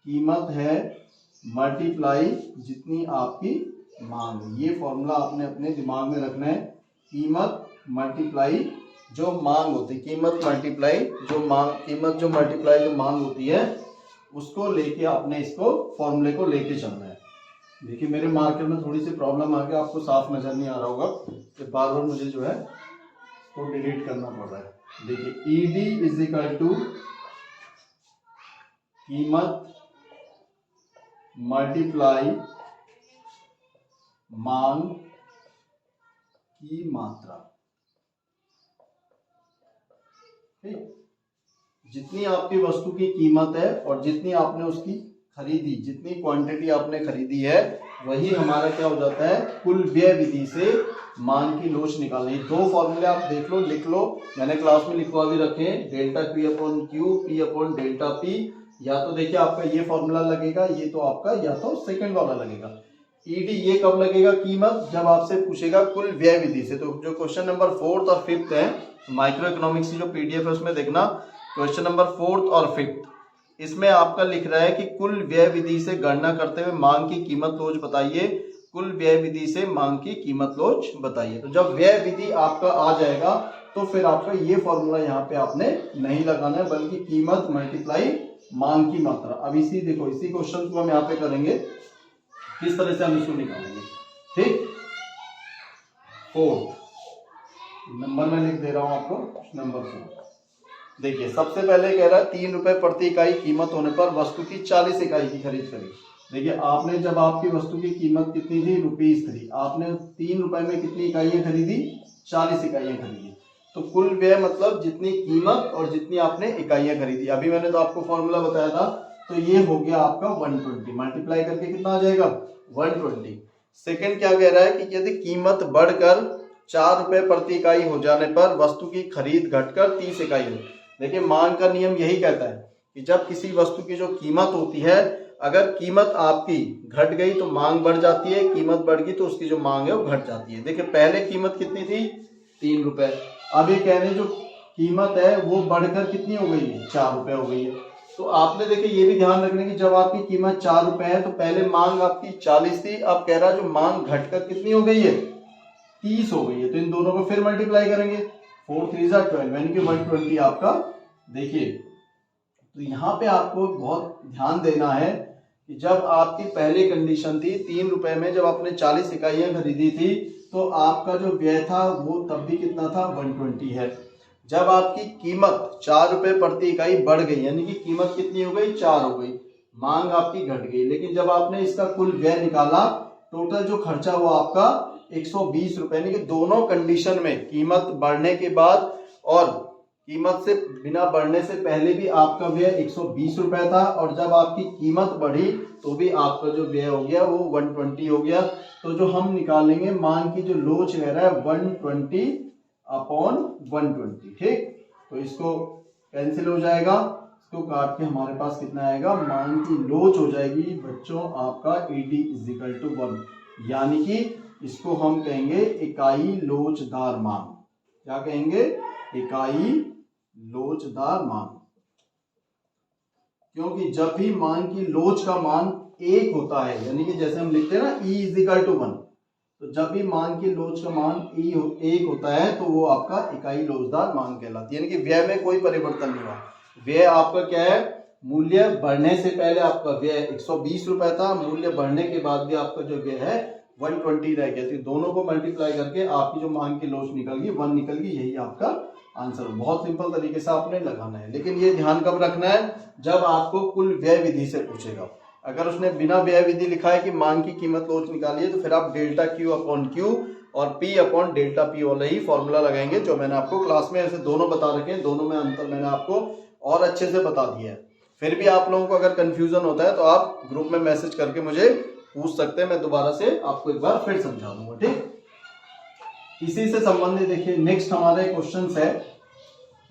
कीमत है मल्टीप्लाई जितनी आपकी मांग है। ये फॉर्मूला आपने अपने दिमाग में रखना है। कीमत मल्टीप्लाई जो मांग होती है, कीमत मल्टीप्लाई जो मांग, कीमत जो मल्टीप्लाई जो मांग होती है, उसको लेके आपने इसको फॉर्मूले को लेके चलना है। देखिए मेरे मार्कर में थोड़ी सी प्रॉब्लम आ गई, आपको साफ नजर नहीं आ रहा होगा, तो बार बार मुझे जो है तो डिलीट करना पड़ रहा है। देखिए E D is equal to कीमत मल्टीप्लाई मांग की मात्रा, ठीक। जितनी आपकी वस्तु की कीमत है और जितनी आपने उसकी खरीदी, जितनी क्वांटिटी आपने खरीदी है, वही हमारा क्या हो जाता है, कुल व्यय विधि से मांग की लोच निकालनी। दो फॉर्मूले आप देख लो, लिख लो, मैंने क्लास में लिखवा भी रखे हैं, delta P upon Q, P upon delta P. या तो देखिए आपका ये फॉर्मूला लगेगा, ये तो आपका या तो सेकंड वाला लगेगा। ईडी ये कब लगेगा कीमत, जब आपसे पूछेगा कुल व्यय विधि से। तो जो क्वेश्चन नंबर 4th और 5th है माइक्रो इकोनॉमिक्स की जो पीडीएफ है उसमें देखना, क्वेश्चन नंबर 4th और 5th, इसमें आपका लिख रहा है कि कुल व्यय विधि से गणना करते हुए मांग की कीमत लोच बताइए। कुल व्यय विधि से मांग की कीमत लोच बताइए। तो जब व्यय विधि आपका आ जाएगा तो फिर आपका ये फॉर्मूला यहाँ पे आपने नहीं लगाना है, बल्कि कीमत मल्टीप्लाई मांग की मात्रा। अब इसी देखो इसी क्वेश्चन को हम यहाँ पे करेंगे, किस तरह से हम इसको निकालेंगे, ठीक। 4 नंबर में लिख दे रहा हूं आपको, नंबर 4। देखिए सबसे पहले कह रहा है 3 रुपए प्रति इकाई कीमत होने पर वस्तु की 40 इकाई की खरीद करी। देखिए आपने जब आपकी वस्तु की कीमत कितनी थी, रुपीस थी, आपने 3 रुपए में कितनी इकाइयां खरीदी, 40 इकाइयां खरीदी। तो कुल व्यय मतलब जितनी कीमत और जितनी आपने इकाइयां खरीदी। अभी मैंने तो आपको फॉर्मूला बताया था तो ये हो गया आपका 120, मल्टीप्लाई करके कितना आ जाएगा 120। सेकंड क्या कह रहा है कि यदि कीमत बढ़कर 4 रुपए प्रति इकाई हो जाने पर वस्तु की खरीद घटकर 30 इकाई हो। देखिए मांग का नियम यही कहता है कि जब किसी वस्तु की जो कीमत होती है, अगर कीमत आपकी घट गई तो मांग बढ़ जाती है, कीमत बढ़ गई तो उसकी जो मांग है वो घट जाती है। देखिए पहले कीमत कितनी थी 3 रुपए, अब ये कह रहे हैं जो कीमत है वो बढ़कर कितनी हो गई है 4 रुपए हो गई है। तो आपने देखिए ये भी ध्यान रखना कि जब आपकी कीमत 4 रुपए है तो पहले मांग आपकी 40 थी, अब कह रहा है जो मांग घटकर कितनी हो गई है 30 हो गई है। तो इन दोनों को फिर मल्टीप्लाई करेंगे, 4 3 12 यानी कि 120 आपका। देखिए तो यहाँ पे आपको बहुत ध्यान देना है कि जब आपकी पहली कंडीशन थी 3 रुपए में, जब आपने 40 इकाइयां खरीदी थी तो आपका जो व्यय था वो तब भी कितना था 120 है। जब आपकी कीमत 4 रुपए प्रति इकाई बढ़ गई यानी कि कीमत कितनी हो गई 4 हो गई, मांग आपकी घट गई, लेकिन जब आपने इसका कुल व्यय निकाला टोटल जो खर्चा हुआ आपका 120 रुपए, यानी कि दोनों कंडीशन में कीमत बढ़ने के बाद और कीमत से बिना बढ़ने से पहले भी आपका व्यय 120 रुपए था, और जब आपकी कीमत बढ़ी तो भी आपका जो व्यय हो गया वो 120 हो गया। तो जो हम निकालेंगे मांग की जो लोच कह रहा है 120 अपॉन 120, ठीक। तो इसको कैंसिल हो जाएगा, इसको काट के हमारे पास कितना आएगा, मांग की लोच हो जाएगी बच्चों आपका ED = 1, यानी कि इसको हम कहेंगे इकाई लोचदार मांग। क्या कहेंगे, इकाई लोचदार मांग। क्योंकि जब भी मांग की लोच का मान 1 होता है, यानी कि जैसे हम लिखते हैं ना E = 1, तो जब भी मांग की लोच का मान 1 होता है तो वो आपका इकाई लोचदार मांग कहलाती है, यानी कि व्यय में कोई परिवर्तन नहीं हुआ। व्यय आपका क्या है, मूल्य बढ़ने से पहले आपका व्यय 120 रुपए था, मूल्य बढ़ने के बाद भी आपका जो व्यय है 120 रह गया। तो दोनों को मल्टीप्लाई करके आपकी जो मांग की लोच निकल गई 1 निकल गई, यही आपका आंसर। बहुत सिंपल तरीके से आपने लगाना है, लेकिन ये ध्यान कब रखना है, जब आपको कुल व्यय विधि से पूछेगा। अगर उसने बिना व्यय विधि लिखा है कि मांग की कीमत लोच निकाली है तो फिर आप डेल्टा Q अपॉन Q और P अपॉन डेल्टा P वाला ही फॉर्मूला लगाएंगे, जो मैंने आपको क्लास में ऐसे दोनों बता रखे हैं, दोनों में अंतर मैंने आपको और अच्छे से बता दिया है। फिर भी आप लोगों को अगर कंफ्यूजन होता है तो आप ग्रुप में मैसेज करके मुझे पूछ सकते हैं, मैं दोबारा से आपको एक बार फिर समझा दूंगा, ठीक। इसी से संबंधित देखिए नेक्स्ट हमारे क्वेश्चंस है,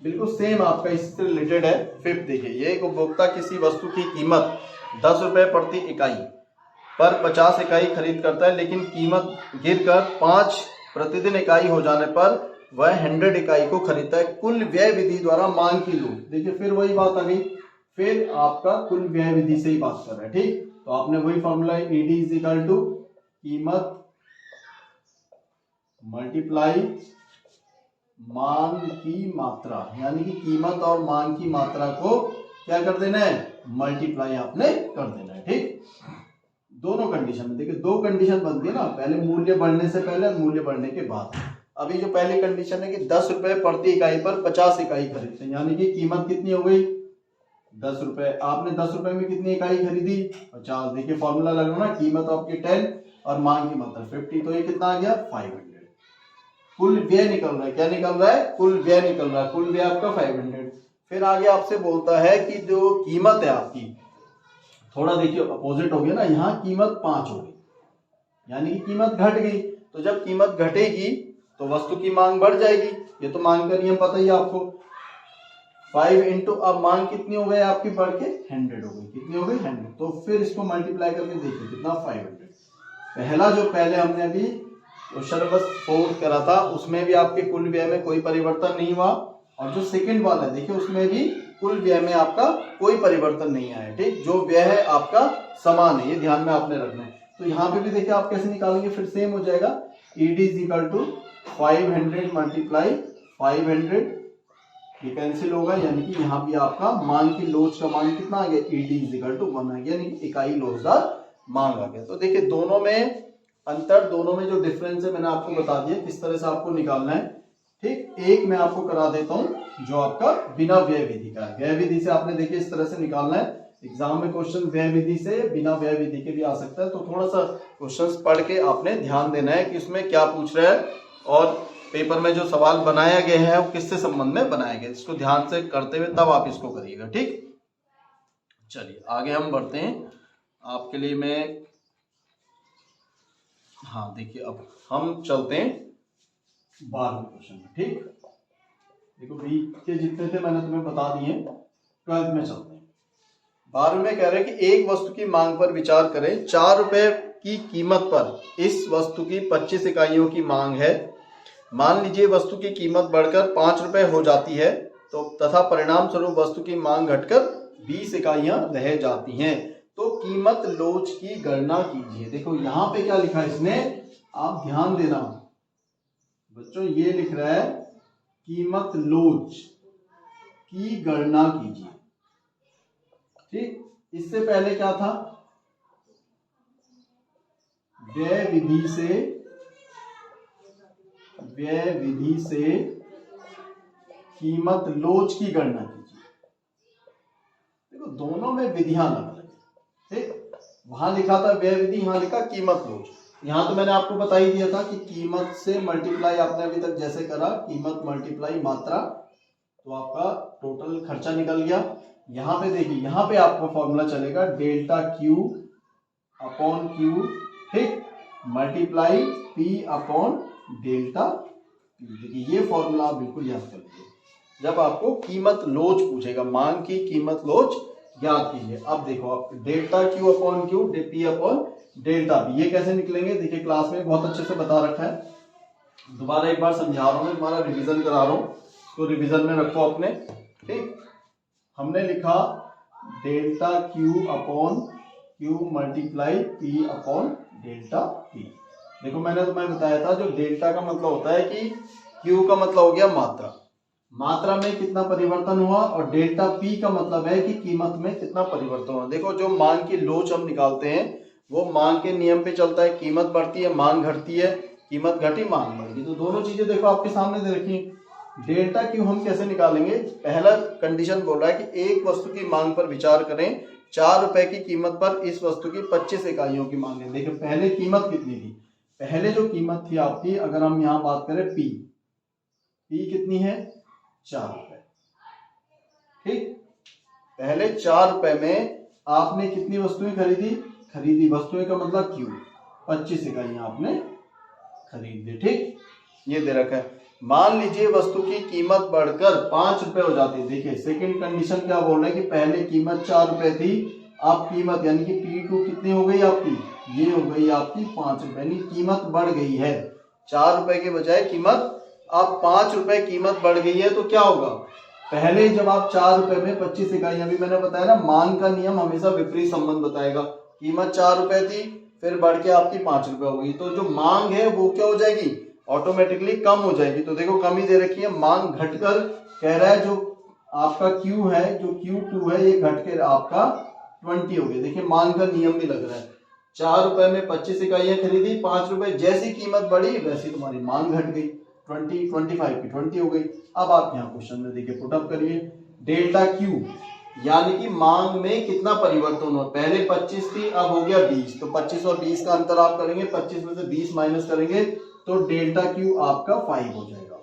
बिल्कुल सेम आपका इससे रिलेटेड है। 5th देखिए, ये एक उपभोक्ता किसी वस्तु की कीमत 10 रुपए प्रति इकाई पर 50 इकाई खरीद करता है, लेकिन कीमत गिरकर 5 प्रतिदिन इकाई हो जाने पर वह 100 इकाई को खरीदता है। कुल व्यय विधि द्वारा मांग की लोच। देखिए फिर वही बात आ गई, फिर आपका कुल व्यय विधि से ही बात कर रहा है, ठीक। तो आपने वही फॉर्मूला ED = कीमत मल्टीप्लाई मांग की मात्रा, यानी कि कीमत और मांग की मात्रा को क्या कर देना है, मल्टीप्लाई आपने कर देना है, ठीक। दोनों कंडीशन में देखिए 2 कंडीशन बनती है ना, पहले मूल्य बढ़ने से पहले और मूल्य बढ़ने के बाद। अभी जो पहली कंडीशन है कि 10 रुपए प्रति इकाई पर 50 इकाई खरीदते हैं, यानी कि कीमत कितनी हो गई 10 रुपए, आपने 10 रुपए में कितनी इकाई खरीदी 50। देखिए फॉर्मूला लगाना, कीमत आपकी 10 और मांग की मात्रा 50, तो ये कितना आ गया 500। कुल व्यय निकल रहा है, क्या निकल रहा है, कुल व्यय निकल रहा है, कुल व्यय आपका 500। फिर आगे आपसे बोलता है कि जो कीमत है आपकी, थोड़ा देखिए अपोजिट हो गया ना, यहाँ कीमत 5 हो गई यानी कि कीमत घट गई। तो जब कीमत घटेगी तो वस्तु की मांग बढ़ जाएगी, ये तो मांग का नियम पता ही है आपको। 5 इंटू, अब मांग कितनी हो गई आपकी, बढ़ के 100 हो गई, कितनी हो गई 100। तो फिर इसको मल्टीप्लाई करके देखिए कितना 500। पहला जो पहले हमने अभी क्वेश्चन नंबर 4 करा था उसमें भी आपके कुल व्यय में कोई परिवर्तन नहीं हुआ, और जो सेकंड वाला है देखिए उसमें भी कुल व्यय में आपका कोई परिवर्तन नहीं आया, ठीक। जो व्यय है आपका समान है, ये ध्यान में आपने रखना है। तो यहाँ पे भी देखिए आप कैसे निकालेंगे, फिर सेम हो जाएगा, ED = 500 मल्टीप्लाई 500, ये कैंसिल होगा, यानी कि यहाँ भी आपका मांग की लोच का मान कितना आ गया, ED = 1 आ गया, यानी कि इकाई लोचदार मांग आ गया। तो देखिए दोनों में अंतर, दोनों में जो डिफरेंस है मैंने आपको बता दिया किस तरह से आपको निकालना है, ठीक। एक मैं आपको करा देता हूं जो आपका बिना व्यय विधि का है। व्यय विधि से आपने देखिए इस तरह से निकालना है, एग्जाम में क्वेश्चन व्यय विधि से बिना व्यय विधि के भी आ सकता है। तो थोड़ा सा क्वेश्चंस पढ़ के आपने ध्यान देना है कि इसमें क्या पूछ रहा है, और पेपर में जो सवाल बनाया गया है वो किससे संबंध में बनाया गया, इसको ध्यान से करते हुए तब आप इसको करिएगा, ठीक। चलिए आगे हम बढ़ते हैं। आपके लिए मैं हाँ देखिए, अब हम चलते हैं 12वें क्वेश्चन में। ठीक, देखो बी के जितने थे मैंने तुम्हें बता दिए। 12th में चलते हैं। 12वें में कह रहे हैं कि एक वस्तु की मांग पर विचार करें। 4 रुपए की कीमत पर इस वस्तु की 25 इकाइयों की मांग है। मान लीजिए वस्तु की कीमत बढ़कर 5 रुपए हो जाती है तो तथा परिणाम स्वरूप वस्तु की मांग घटकर 20 इकाइयां रह जाती हैं, तो कीमत लोच की गणना कीजिए। देखो यहाँ पे क्या लिखा है इसने, आप ध्यान देना बच्चों, ये लिख रहा है कीमत लोच की गणना कीजिए। ठीक, इससे पहले क्या था, व्यय विधि से कीमत लोच की गणना कीजिए। देखो दोनों में विधियां अलग अलग है। ठीक, वहां लिखा था व्यय विधि, यहां लिखा कीमत लोच। यहां तो मैंने आपको बता ही दिया था कि कीमत से मल्टीप्लाई आपने अभी तक जैसे करा, कीमत मल्टीप्लाई मात्रा, तो आपका टोटल खर्चा निकल गया। यहाँ पे देखिए, यहाँ पे आपका फॉर्मूला चलेगा डेल्टा क्यू अपॉन क्यू, ठीक, multiply P upon delta P. देखिए ये फॉर्मूला आप बिल्कुल याद कर लीजिए जब आपको कीमत लोच पूछेगा, मांग की कीमत लोच याद कीजिए। अब देखो आप delta Q upon Q P upon delta P, ये कैसे निकलेंगे देखिए क्लास में बहुत अच्छे से बता रखा है। दोबारा एक बार समझा रहा हूं मैं, तुम्हारा रिवीजन करा रहा हूं, तो रिवीजन में रखो अपने। ठीक, हमने लिखा delta Q upon Q multiply P upon delta P. देखो मैंने तुम्हें बताया था जो डेल्टा का मतलब होता है कि क्यू का मतलब हो गया मात्रा, मात्रा में कितना परिवर्तन हुआ, और डेल्टा पी का मतलब है कि कीमत में कितना परिवर्तन हुआ। देखो जो मांग की लोच हम निकालते हैं वो मांग के नियम पे चलता है, कीमत बढ़ती है मांग घटती है, कीमत घटी मांग बढ़ती। तो दोनों चीजें देखो आपके सामने दे रखी है। डेल्टा क्यू हम कैसे निकालेंगे, पहला कंडीशन बोल रहा है कि एक वस्तु की मांग पर विचार करें। 4 रुपए की कीमत पर इस वस्तु की 25 इकाइयों की मांग है। देखिए पहले कीमत कितनी थी, पहले जो कीमत थी आपकी, अगर हम यहाँ बात करें पी कितनी है 4 रुपए। ठीक, पहले 4 रुपए में आपने कितनी वस्तुएं खरीदी, वस्तुएं का मतलब क्यू, 25 इकाइयां आपने खरीद ली। ठीक, ये दे रखा है। मान लीजिए वस्तु की कीमत बढ़कर 5 रुपए हो जाती है। देखिए सेकंड कंडीशन क्या बोल रहे हैं कि पहले कीमत 4 रुपए थी, अब कीमत यानी कि P2 कितनी हो गई आपकी, ये हो गई आपकी 5 रुपए, यानी कीमत बढ़ गई है। 4 रुपए के बजाय कीमत अब 5 रुपए कीमत बढ़ गई है, तो क्या होगा, पहले जब आप 4 रुपए में 25 इकाइयां, अभी मैंने बताया ना मांग का नियम हमेशा विपरीत संबंध बताएगा। कीमत 4 रुपए थी, फिर बढ़ के आपकी 5 रुपए हो गई, तो जो मांग है वो क्या हो जाएगी, ऑटोमेटिकली कम हो जाएगी। तो देखो कमी दे रखी है, मांग घटकर कह रहा है जो आपका क्यू है, जो Q2 है, ये घट के आपका 20 हो गया। देखिए मांग का नियम भी लग रहा है, 4 रुपए में 25 इकाइयां खरीदी, 5 रुपए, जैसी कीमत बढ़ी वैसी तुम्हारी मांग घट गई, 25 की 20 हो गई। अब आप यहाँ क्वेश्चन में देखिए पुटअप करिए, डेल्टा क्यू यानी कि मांग में कितना परिवर्तन हुआ, पहले 25 थी अब हो गया 20, तो 25 और 20 का अंतर आप करेंगे, 25 में से 20 माइनस करेंगे तो डेल्टा क्यू आपका 5 हो जाएगा।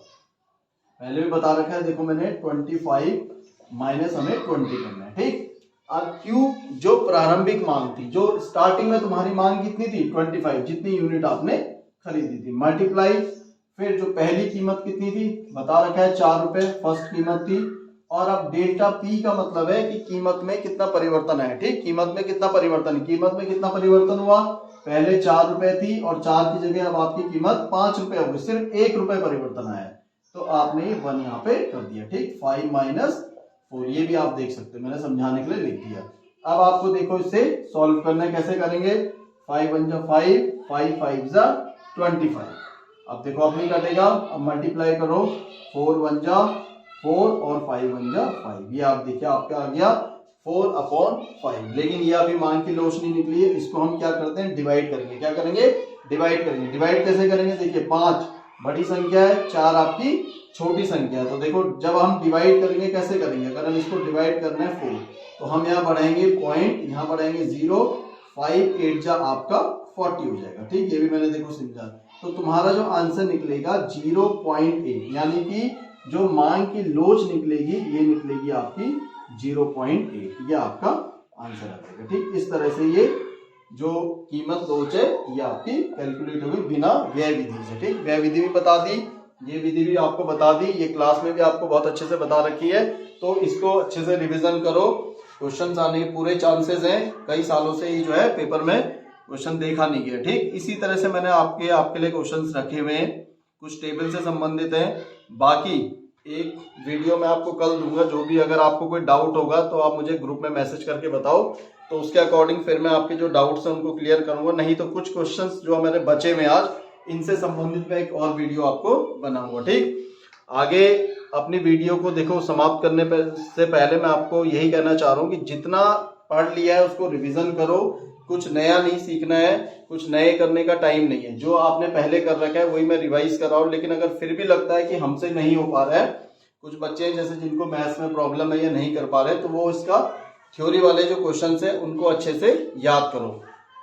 पहले भी बता रखा है, देखो मैंने 25 माइनस हमें 20 करना है। ठीक, अब क्यू जो प्रारंभिक मांग थी, जो स्टार्टिंग में तुम्हारी मांग कितनी थी 25, जितनी यूनिट आपने खरीदी थी, मल्टीप्लाई फिर जो पहली कीमत कितनी थी बता रखा है 4 रुपए फर्स्ट कीमत थी, और अब डेल्टा पी का मतलब है कि कीमत में कितना परिवर्तन है। ठीक, कीमत में कितना परिवर्तन हुआ, पहले 4 रुपए थी और 4 की जगह अब आपकी कीमत 5 रुपए हो गई, सिर्फ 1 रुपए परिवर्तन आया है, तो आपने 1 यहाँ पे कर दिया। ठीक, 5 माइनस 4, ये भी आप देख सकते हैं, मैंने समझाने के लिए लिख दिया। अब आपको देखो इसे सॉल्व करना है, कैसे करेंगे, 5 1 जा 5, 5 5 जा 25। अब देखो अब नहीं कटेगा, अब मल्टीप्लाई करो, 4 1 जा 4 और 5 1 जा 5, ये आप देखिए आपका आ गया 4/5। लेकिन ये अभी मांग की लोच नहीं निकली है, इसको हम क्या करते हैं डिवाइड करेंगे। क्या करेंगे, डिवाइड करेंगे। डिवाइड कैसे करेंगे, देखिए 5 बड़ी संख्या है, 4 आपकी छोटी संख्या है, तो देखो जब हम डिवाइड करेंगे कैसे करेंगे, अगर हम इसको डिवाइड करना है 4 तो हम यहाँ बढ़ाएंगे पॉइंट, यहाँ बढ़ाएंगे 0, 5 8 जा आपका 40 हो जाएगा। ठीक, ये भी मैंने देखो समझा, तो तुम्हारा जो आंसर निकलेगा 0.8, यानी कि जो मांग की लोच निकलेगी ये निकलेगी आपकी 0.8, ये आपका आंसर आ जाएगा। ठीक, इस तरह से ये जो कीमत लोच है ये आपकी कैलकुलेट होगी बिना व्यय विधि से। ठीक, व्यय विधि भी बता दी, ये विधि भी आपको बता दी, ये क्लास में भी आपको बहुत अच्छे से बता रखी है। तो इसको अच्छे से रिवीजन करो, क्वेश्चंस आने के पूरे चांसेस हैं। कई सालों से ही जो है पेपर में क्वेश्चन देखा नहीं गया। ठीक, इसी तरह से मैंने आपके लिए क्वेश्चंस रखे हुए हैं, कुछ टेबल से संबंधित हैं। बाकी एक वीडियो मैं आपको कल दूंगा, जो भी अगर आपको कोई डाउट होगा तो आप मुझे ग्रुप में मैसेज करके बताओ, तो उसके अकॉर्डिंग फिर मैं आपके जो डाउट्स हैं उनको क्लियर करूंगा। नहीं तो कुछ क्वेश्चंस जो मेरे बचे में आज, इनसे संबंधित मैं एक और वीडियो आपको बनाऊंगा। ठीक, आगे अपनी वीडियो को देखो, समाप्त करने से पहले मैं आपको यही कहना चाह रहा हूँ कि जितना पढ़ लिया है उसको रिवीजन करो, कुछ नया नहीं सीखना है, कुछ नए करने का टाइम नहीं है। जो आपने पहले कर रखा है वही मैं रिवाइज कर रहा हूँ। लेकिन अगर फिर भी लगता है कि हमसे नहीं हो पा रहा है, कुछ बच्चे हैं जैसे जिनको मैथ्स में प्रॉब्लम है या नहीं कर पा रहे, तो वो इसका थ्योरी वाले जो क्वेश्चन है उनको अच्छे से याद करो।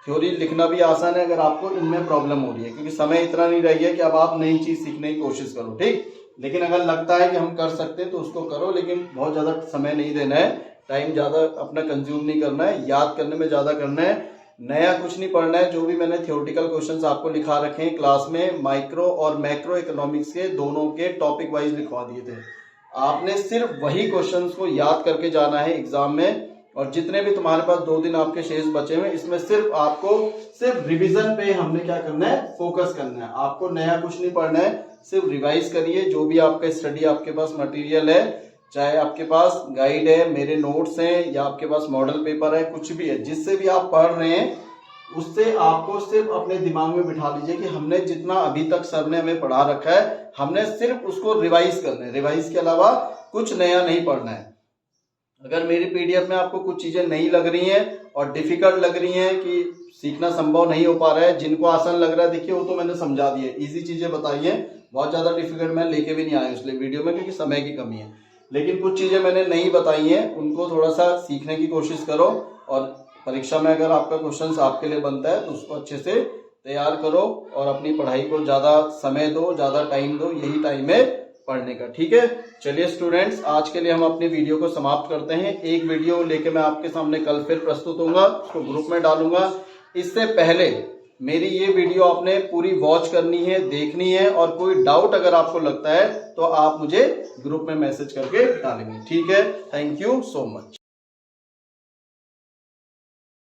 थ्योरी लिखना भी आसान है अगर आपको इनमें प्रॉब्लम हो रही है, क्योंकि समय इतना नहीं रही है कि अब आप नई चीज सीखने की कोशिश करो। ठीक, लेकिन अगर लगता है कि हम कर सकते हैं तो उसको करो, लेकिन बहुत ज्यादा समय नहीं देना है, टाइम ज्यादा अपना कंज्यूम नहीं करना है, याद करने में ज्यादा करना है, नया कुछ नहीं पढ़ना है। जो भी मैंने थ्योरेटिकल क्वेश्चंस आपको लिखा रखे हैं क्लास में, माइक्रो और मैक्रो इकोनॉमिक्स के दोनों के टॉपिक वाइज लिखवा दिए थे, आपने सिर्फ वही क्वेश्चंस को याद करके जाना है एग्जाम में। और जितने भी तुम्हारे पास 2 दिन आपके शेष बचे हुए, इसमें सिर्फ आपको सिर्फ रिवीजन पे हमने क्या करना है, फोकस करना है। आपको नया कुछ नहीं पढ़ना है, सिर्फ रिवाइज करिए। जो भी आपका स्टडी आपके पास मटेरियल है, चाहे आपके पास गाइड है, मेरे नोट्स हैं, या आपके पास मॉडल पेपर है, कुछ भी है, जिससे भी आप पढ़ रहे हैं उससे आपको सिर्फ अपने दिमाग में बिठा लीजिए कि हमने जितना अभी तक सर ने हमें पढ़ा रखा है, हमने सिर्फ उसको रिवाइज करना है। रिवाइज के अलावा कुछ नया नहीं पढ़ना है। अगर मेरी पीडीएफ में आपको कुछ चीजें नहीं लग रही हैं और डिफिकल्ट लग रही हैं कि सीखना संभव नहीं हो पा रहा है, जिनको आसान लग रहा है, देखिए वो तो मैंने समझा दिए, इजी चीजें बताई हैं, बहुत ज्यादा डिफिकल्ट मैं लेके भी नहीं आया इसलिए वीडियो में, क्योंकि समय की कमी है। लेकिन कुछ चीजें मैंने नहीं बताई हैं, उनको थोड़ा सा सीखने की कोशिश करो, और परीक्षा में अगर आपका क्वेश्चन आपके लिए बनता है तो उसको अच्छे से तैयार करो और अपनी पढ़ाई को ज्यादा समय दो, ज्यादा टाइम दो, यही टाइम है पढ़ने का। ठीक है, चलिए स्टूडेंट्स, आज के लिए हम अपनी वीडियो को समाप्त करते हैं। एक वीडियो लेके मैं आपके सामने कल फिर प्रस्तुत होऊंगा, उसको ग्रुप में डालूंगा। इससे पहले मेरी ये वीडियो आपने पूरी वॉच करनी है, देखनी है, और कोई डाउट अगर आपको लगता है तो आप मुझे ग्रुप में मैसेज करके डालेंगे। ठीक है, थैंक यू सो मच।